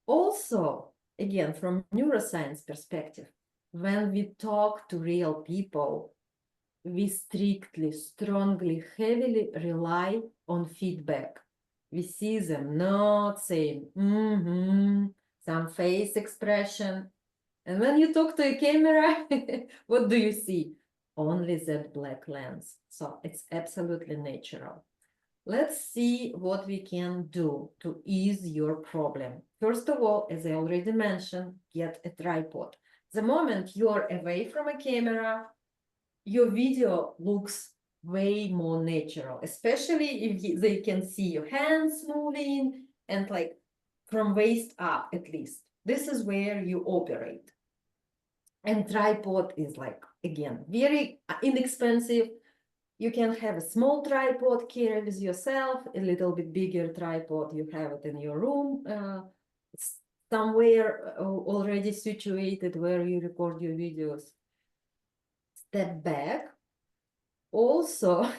Also, again, from neuroscience perspective, when we talk to real people, we strictly, strongly, heavily rely on feedback. We see them not saying, some face expression. And when you talk to a camera, what do you see? Only that black lens. So it's absolutely natural. Let's see what we can do to ease your problem. First of all, as I already mentioned, get a tripod. The moment you're away from a camera, your video looks way more natural, especially if they can see your hands moving and like from waist up at least. This is where you operate. And tripod is like, again, very inexpensive. You can have a small tripod, carry with yourself, a little bit bigger tripod, you have it in your room, somewhere already situated where you record your videos. Step back. Also,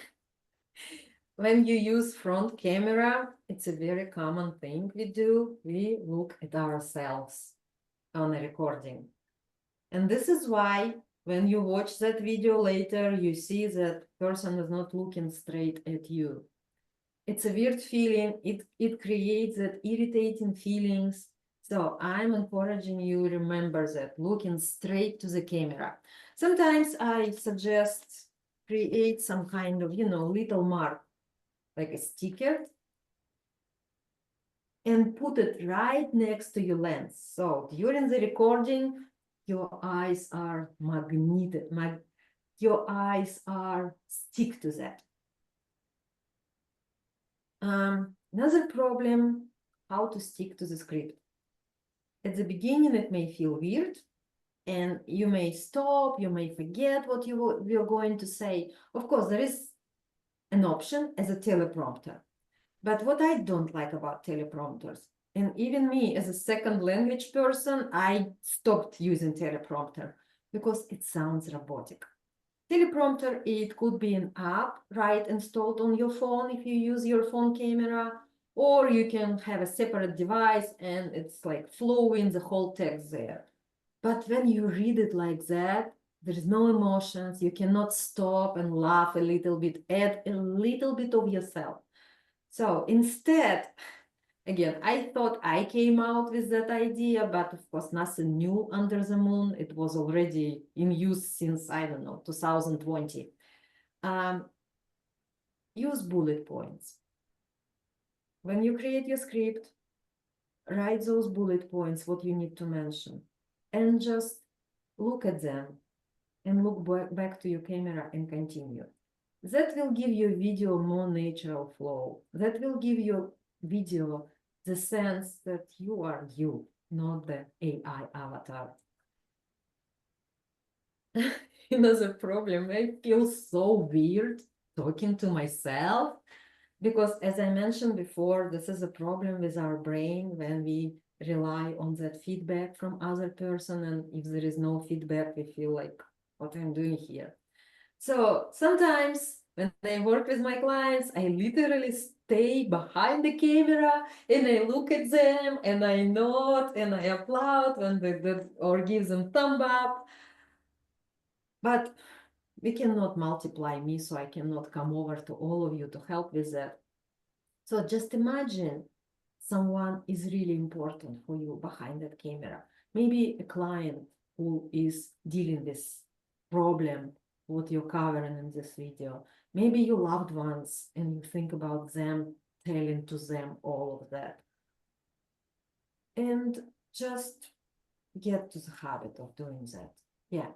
when you use front camera, it's a very common thing we do. We look at ourselves on a recording. And this is why when you watch that video later, you see that person is not looking straight at you. It's a weird feeling. It creates that irritating feelings. So I'm encouraging you remember that, looking straight to the camera. Sometimes I suggest create some kind of, little mark, like a sticker, and put it right next to your lens. So during the recording, your eyes are your eyes are stick to that. Another problem, how to stick to the script. At the beginning, it may feel weird, and you may stop, you may forget what you're going to say. Of course, there is an option as a teleprompter. But what I don't like about teleprompters, and even me as a second language person, I stopped using teleprompter because it sounds robotic. Teleprompter, it could be an app, right, installed on your phone if you use your phone camera, or you can have a separate device and it's like flowing the whole text there. But when you read it like that, there is no emotions, you cannot stop and laugh a little bit, add a little bit of yourself. So instead, again, I thought I came out with that idea, but of course, nothing new under the moon. It was already in use since, I don't know, 2020. Use bullet points. When you create your script, write those bullet points, what you need to mention, and just look at them and look back to your camera and continue. That will give your video more natural flow. That will give your video the sense that you are you, not the AI avatar. Another problem, I feel so weird talking to myself because, as I mentioned before, this is a problem with our brain when we rely on that feedback from other person, and if there is no feedback, we feel like, what I'm doing here. So sometimes when I work with my clients, I literally stay behind the camera and I look at them and I nod and I applaud when or give them thumb up. But we cannot multiply me, so I cannot come over to all of you to help with that. So just imagine someone is really important for you behind that camera. Maybe a client who is dealing with problem, what you're covering in this video. Maybe your loved ones and you think about them, telling to them all of that. And just get to the habit of doing that. Yeah,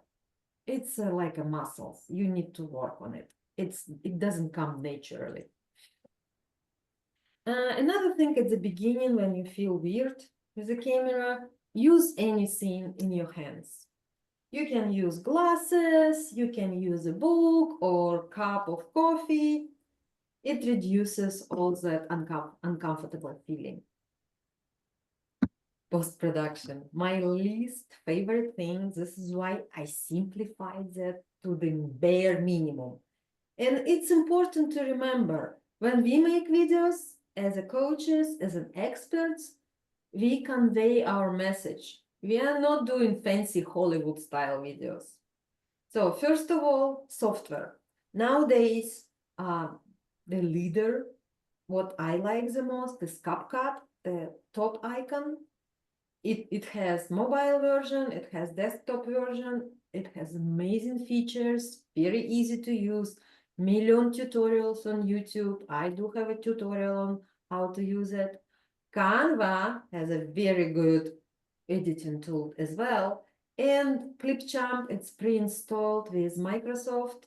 it's like a muscle. You need to work on it. It doesn't come naturally. Another thing at the beginning, when you feel weird with the camera, use anything in your hands. You can use glasses, you can use a book or cup of coffee. It reduces all that uncomfortable feeling. Post-production, my least favorite thing. This is why I simplified that to the bare minimum. And it's important to remember, when we make videos as a coaches, as an experts, we convey our message. We are not doing fancy Hollywood style videos. So first of all, software. Nowadays, the leader, what I like the most is CapCut, the top icon. It has mobile version, it has desktop version, it has amazing features, very easy to use, million tutorials on YouTube. I do have a tutorial on how to use it. Canva has a very good editing tool as well. And Clipchamp, it's pre-installed with Microsoft.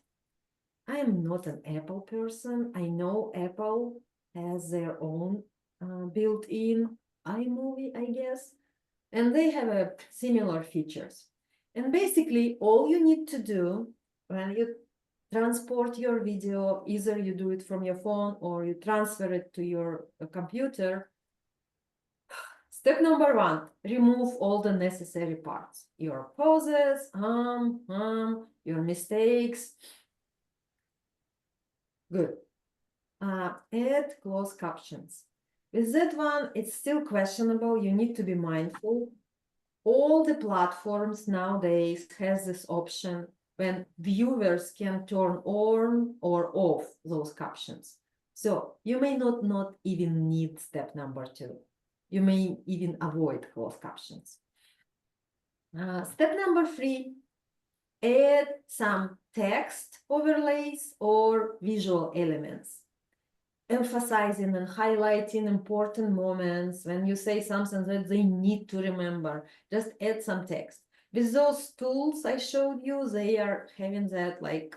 I am not an Apple person. I know Apple has their own built-in iMovie, I guess, and they have similar features. And basically, all you need to do when you transport your video, either you do it from your phone or you transfer it to your computer. Step number one, remove all the necessary parts. Your pauses, your mistakes. Good. Add closed captions. With that one, it's still questionable. You need to be mindful. All the platforms nowadays has this option when viewers can turn on or off those captions. So you may not even need step number two. You may even avoid closed captions. Step number three, add some text overlays or visual elements, emphasizing and highlighting important moments. When you say something that they need to remember, just add some text. With those tools I showed you, they are having that like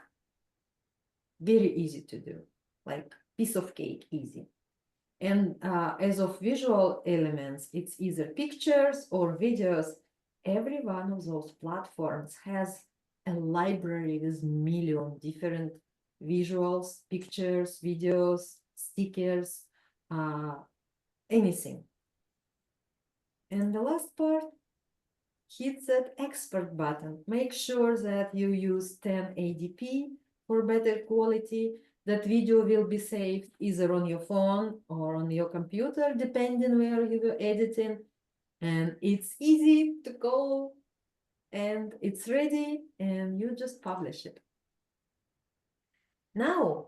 very easy to do, like piece of cake easy. And as of visual elements, it's either pictures or videos. Every one of those platforms has a library with million different visuals, pictures, videos, stickers, anything. And the last part, hit that expert button. Make sure that you use 1080p for better quality. That video will be saved either on your phone or on your computer, depending where you were editing. And it's easy to go and it's ready and you just publish it. Now,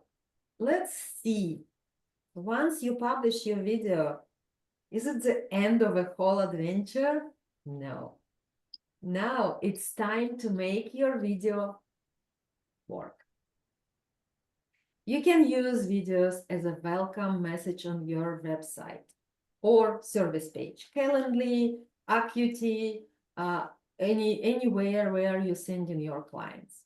let's see. Once you publish your video, is it the end of a whole adventure? No. Now it's time to make your video work. You can use videos as a welcome message on your website or service page, Calendly, Acuity, anywhere where you're sending your clients.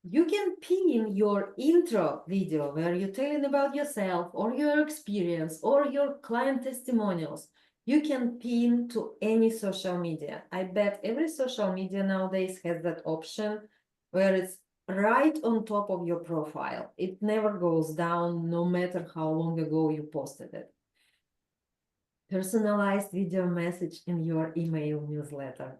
You can pin your intro video where you're telling about yourself or your experience or your client testimonials. You can pin to any social media. I bet every social media nowadays has that option where it's right on top of your profile. It never goes down, no matter how long ago you posted it. Personalized video message in your email newsletter.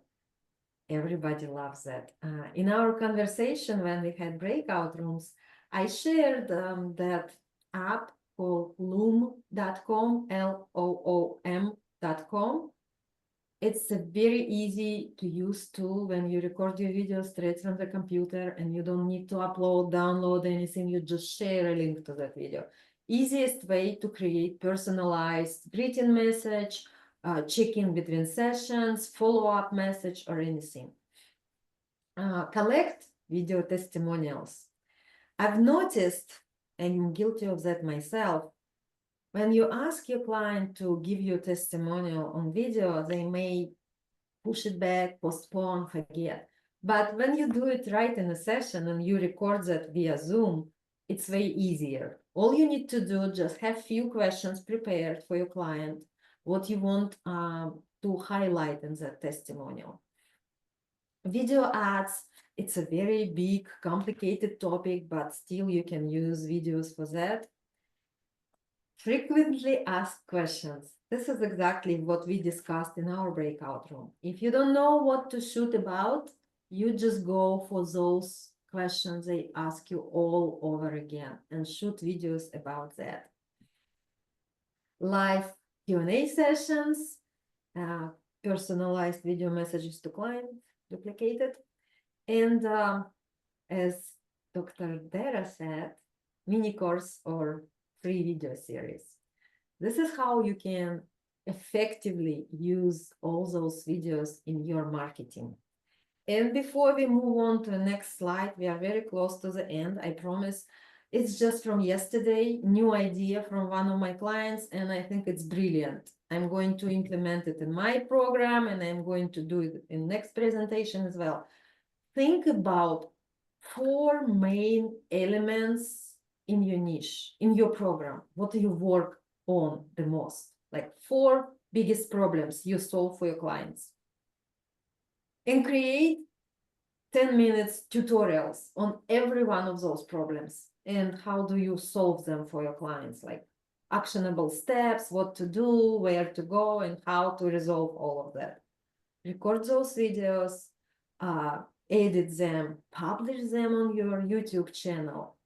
Everybody loves that. In our conversation, when we had breakout rooms, I shared that app called loom.com, Loom.com. It's a very easy to use tool when you record your video straight from the computer and you don't need to upload, download anything. You just share a link to that video. Easiest way to create personalized greeting message, check-in between sessions, follow-up message, or anything. Collect video testimonials. I've noticed, and I'm guilty of that myself, when you ask your client to give you a testimonial on video, they may push it back, postpone, forget. But when you do it right in a session and you record that via Zoom, it's way easier. All you need to do, just have few questions prepared for your client, what you want to highlight in that testimonial. Video ads, it's a very big, complicated topic, but still you can use videos for that. Frequently asked questions. This is exactly what we discussed in our breakout room. If you don't know what to shoot about, you just go for those questions they ask you all over again and shoot videos about that. Live Q&A sessions, personalized video messages to clients, duplicated. And as Dr. Dara said, mini course or free video series. This is how you can effectively use all those videos in your marketing. And before we move on to the next slide, we are very close to the end, I promise. It's just from yesterday, new idea from one of my clients, and I think it's brilliant. I'm going to implement it in my program, and I'm going to do it in next presentation as well. Think about 4 main elements in your niche, in your program. What do you work on the most? Like 4 biggest problems you solve for your clients. And create 10 minutes tutorials on every one of those problems and how do you solve them for your clients, like actionable steps, what to do, where to go, and how to resolve all of that. Record those videos, edit them, publish them on your YouTube channel.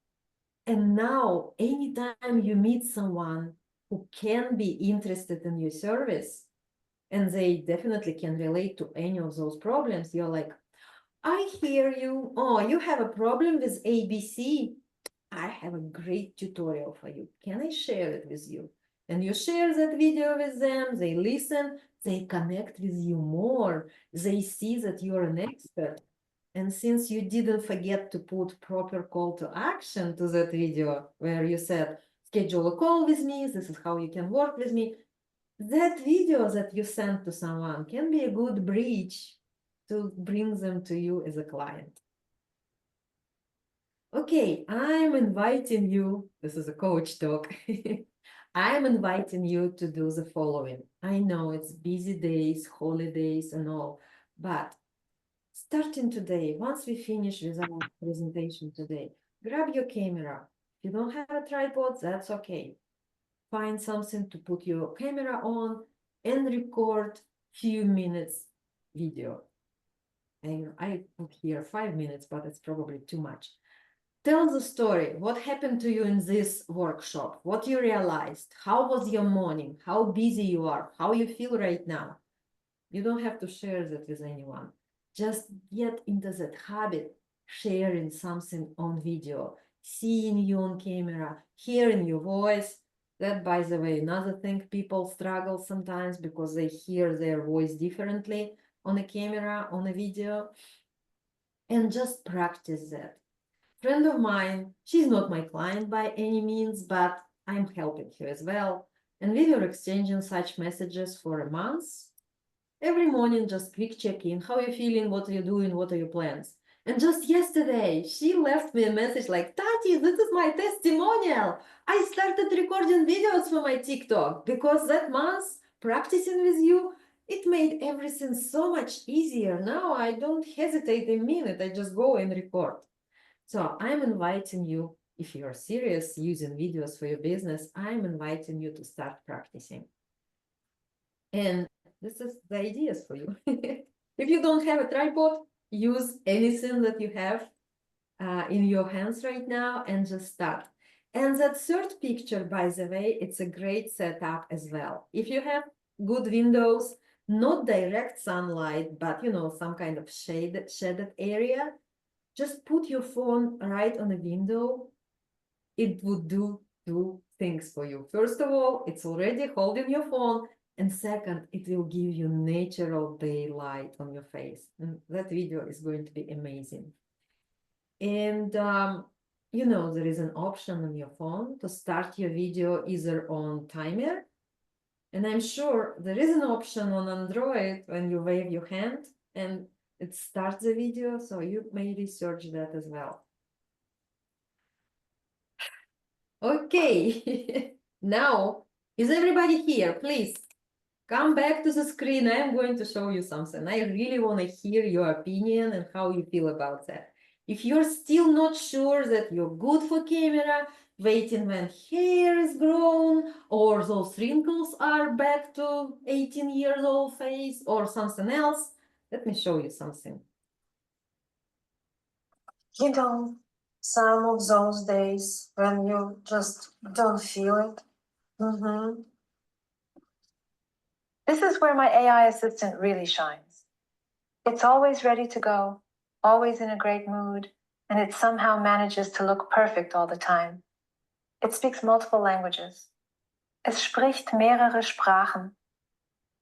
And now, anytime you meet someone who can be interested in your service, and they definitely can relate to any of those problems, you're like, I hear you. Oh, you have a problem with ABC. I have a great tutorial for you. Can I share it with you? And you share that video with them, they listen, they connect with you more, they see that you're an expert. And since you didn't forget to put proper call to action to that video where you said, schedule a call with me, this is how you can work with me, that video that you sent to someone can be a good bridge to bring them to you as a client. Okay, I'm inviting you, this is a coach talk, I'm inviting you to do the following. I know it's busy days, holidays and all, but starting today, once we finish with our presentation today, grab your camera. If you don't have a tripod, that's okay. Find something to put your camera on and record few minutes video. And I put here 5 minutes, but it's probably too much. Tell the story. What happened to you in this workshop? What you realized? How was your morning? How busy you are? How you feel right now? You don't have to share that with anyone. Just get into that habit, sharing something on video, seeing you on camera, hearing your voice. That, by the way, another thing people struggle sometimes because they hear their voice differently on a camera, on a video. And just practice that. Friend of mine, she's not my client by any means, but I'm helping her as well. And we were exchanging such messages for a month. Every morning, just quick check-in. How are you feeling? What are you doing? What are your plans? And just yesterday, she left me a message like, Tati, this is my testimonial. I started recording videos for my TikTok because that month practicing with you, it made everything so much easier. Now I don't hesitate a minute. I just go and record. So I'm inviting you, if you're serious using videos for your business, I'm inviting you to start practicing. And this is the ideas for you. If you don't have a tripod, use anything that you have in your hands right now and just start. And that third picture, by the way, it's a great setup as well. If you have good windows, not direct sunlight, but some kind of shaded area, just put your phone right on a window. It would do two things for you. First of all, it's already holding your phone. And second, it will give you natural daylight on your face. And that video is going to be amazing. And, there is an option on your phone to start your video either on timer. And I'm sure there is an option on Android when you wave your hand and it starts the video. So you may research that as well. Okay, now, is everybody here? Please come back to the screen. I am going to show you something. I really want to hear your opinion and how you feel about that. If you're still not sure that you're good for camera, waiting when hair is grown, or those wrinkles are back to 18 years old face, or something else, let me show you something. Some of those days when you just don't feel it. This is where my AI assistant really shines. It's always ready to go, always in a great mood, and it somehow manages to look perfect all the time. It speaks multiple languages. Es spricht mehrere Sprachen.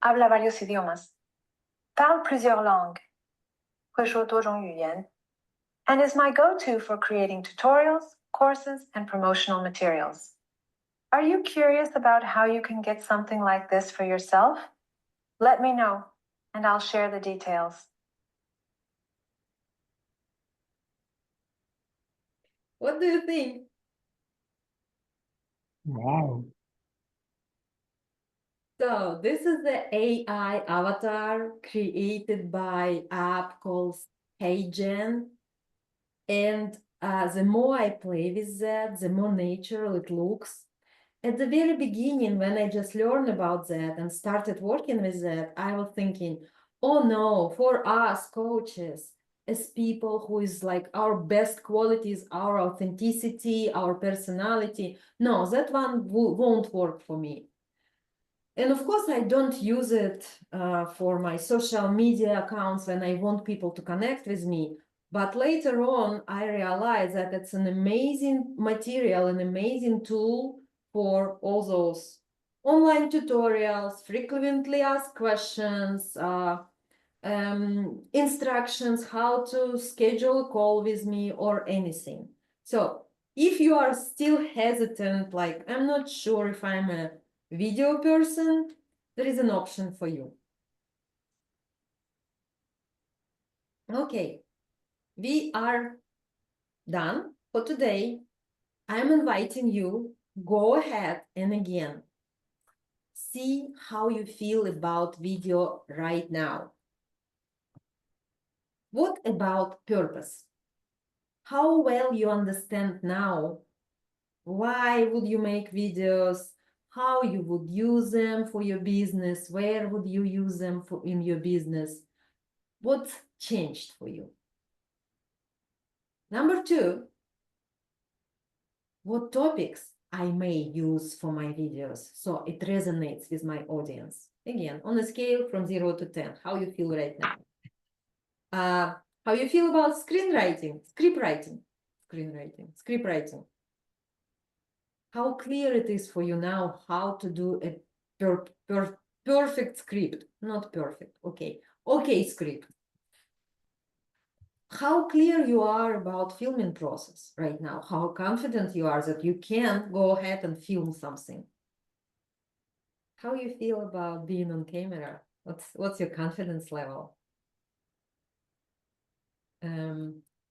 Habla varios idiomas. Parle plusieurs langues. 会说多种语言. And is my go-to for creating tutorials, courses, and promotional materials. Are you curious about how you can get something like this for yourself? Let me know, and I'll share the details. What do you think? Wow. So this is the AI avatar created by app called HeyGen. And the more I play with that, the more natural it looks. At the very beginning, when I just learned about that and started working with that, I was thinking, oh no, for us coaches, as people who is like our best qualities, our authenticity, our personality, no, that one won't work for me. And of course, I don't use it for my social media accounts when I want people to connect with me. But later on, I realized that it's an amazing material, an amazing tool for all those online tutorials, frequently asked questions, instructions, how to schedule a call with me or anything. So if you are still hesitant, like I'm not sure if I'm a video person, there is an option for you. Okay, we are done for today. I'm inviting you go ahead and again, see how you feel about video right now. What about purpose? How well you understand now? Why would you make videos? How you would use them for your business? Where would you use them for in your business? What changed for you? Number two, what topics I may use for my videos so it resonates with my audience. Again, on a scale from 0 to 10, how you feel right now. How you feel about screenwriting, script writing. How clear it is for you now how to do a perfect script, not perfect, okay script. How clear you are about filming process right now, how confident you are that you can go ahead and film something. How you feel about being on camera? What's your confidence level?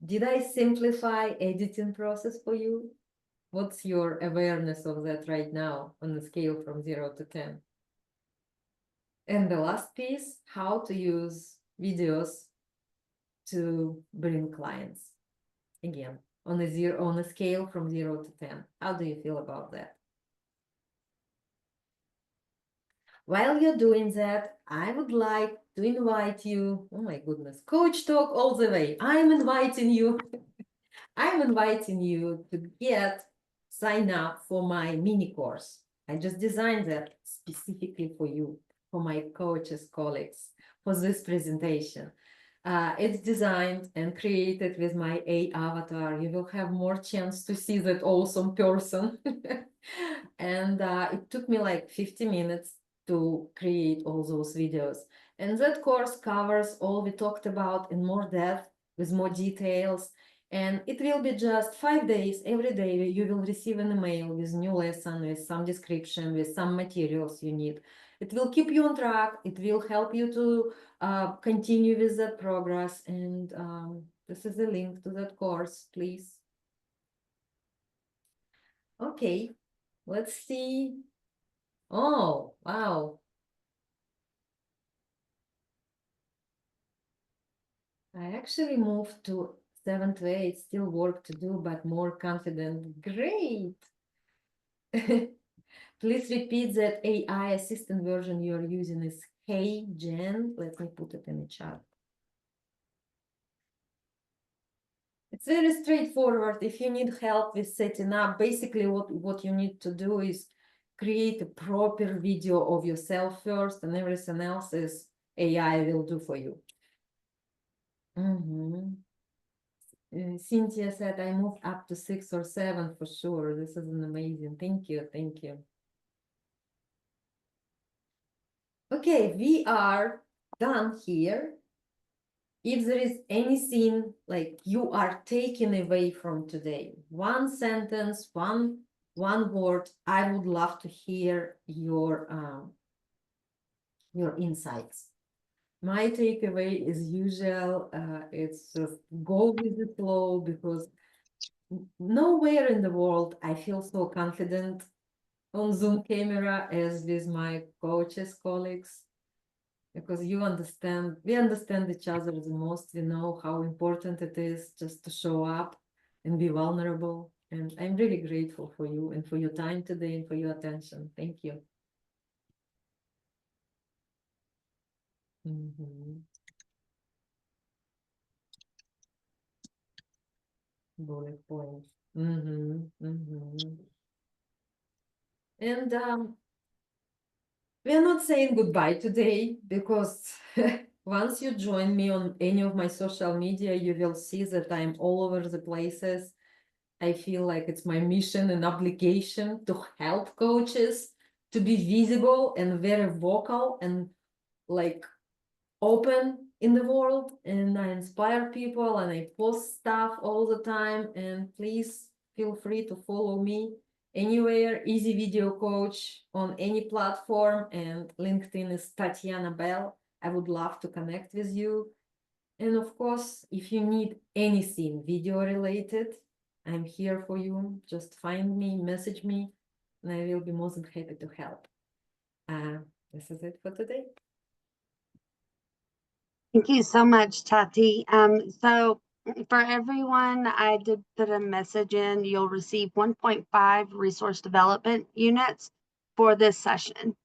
Did I simplify editing process for you? What's your awareness of that right now on a scale from 0 to 10? And the last piece, how to use videos to bring clients. Again, on a scale from 0 to 10. How do you feel about that? While you're doing that, I would like to invite you, oh my goodness, Coach Talk all the way. I'm inviting you to sign up for my mini course. I just designed that specifically for you, for my coaches, colleagues, for this presentation. It's designed and created with my AI avatar. You will have more chance to see that awesome person. And it took me like 50 minutes to create all those videos. And that course covers all we talked about in more depth, with more details. And it will be just 5 days. Every day you will receive an email with new lesson, with some description, with some materials you need. It will keep you on track. It will help you to continue with that progress. And this is the link to that course, please. Okay, let's see. Oh, wow. I actually moved to 7th grade, still work to do, but more confident. Great. Please repeat that AI assistant version you're using is Hey Jen. Let me put it in the chat. It's very straightforward. If you need help with setting up, basically what you need to do is create a proper video of yourself first, and everything else is AI will do for you. Cynthia said I moved up to 6 or 7 for sure. This is an amazing. Thank you. Thank you. Okay, we are done here. If there is anything like you are taking away from today, one sentence, one word, I would love to hear your insights. My takeaway is usual. It's just go with the flow, because nowhere in the world I feel so confident on Zoom camera as with my coaches, colleagues, because we understand each other the most. We know how important it is just to show up and be vulnerable. And I'm really grateful for you and for your time today and for your attention. Thank you. Bullet points. And we are not saying goodbye today, because once you join me on any of my social media, you will see that I'm all over the places. I feel like it's my mission and obligation to help coaches to be visible and very vocal and like open in the world. And I inspire people and I post stuff all the time. And please feel free to follow me anywhere. Easy Video Coach on any platform, and LinkedIn is Tatiana Bell. I would love to connect with you. And of course, if you need anything video related, I'm here for you. Just find me, message me. and I will be more than happy to help. This is it for today. Thank you so much, Tati. So for everyone, I did put a message in. You'll receive 1.5 resource development units for this session.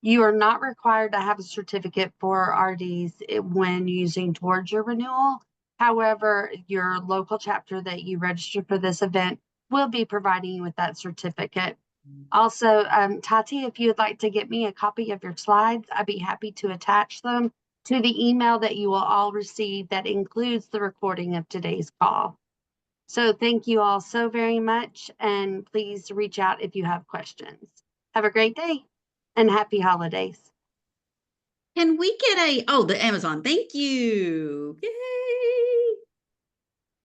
You are not required to have a certificate for RDs when using towards your renewal. However, your local chapter that you registered for this event will be providing you with that certificate. Also, Tati, if you would like to get me a copy of your slides, I'd be happy to attach them to the email that you will all receive that includes the recording of today's call. So thank you all so very much, and please reach out if you have questions. Have a great day and happy holidays. Can we get the Amazon? Thank you. Yay.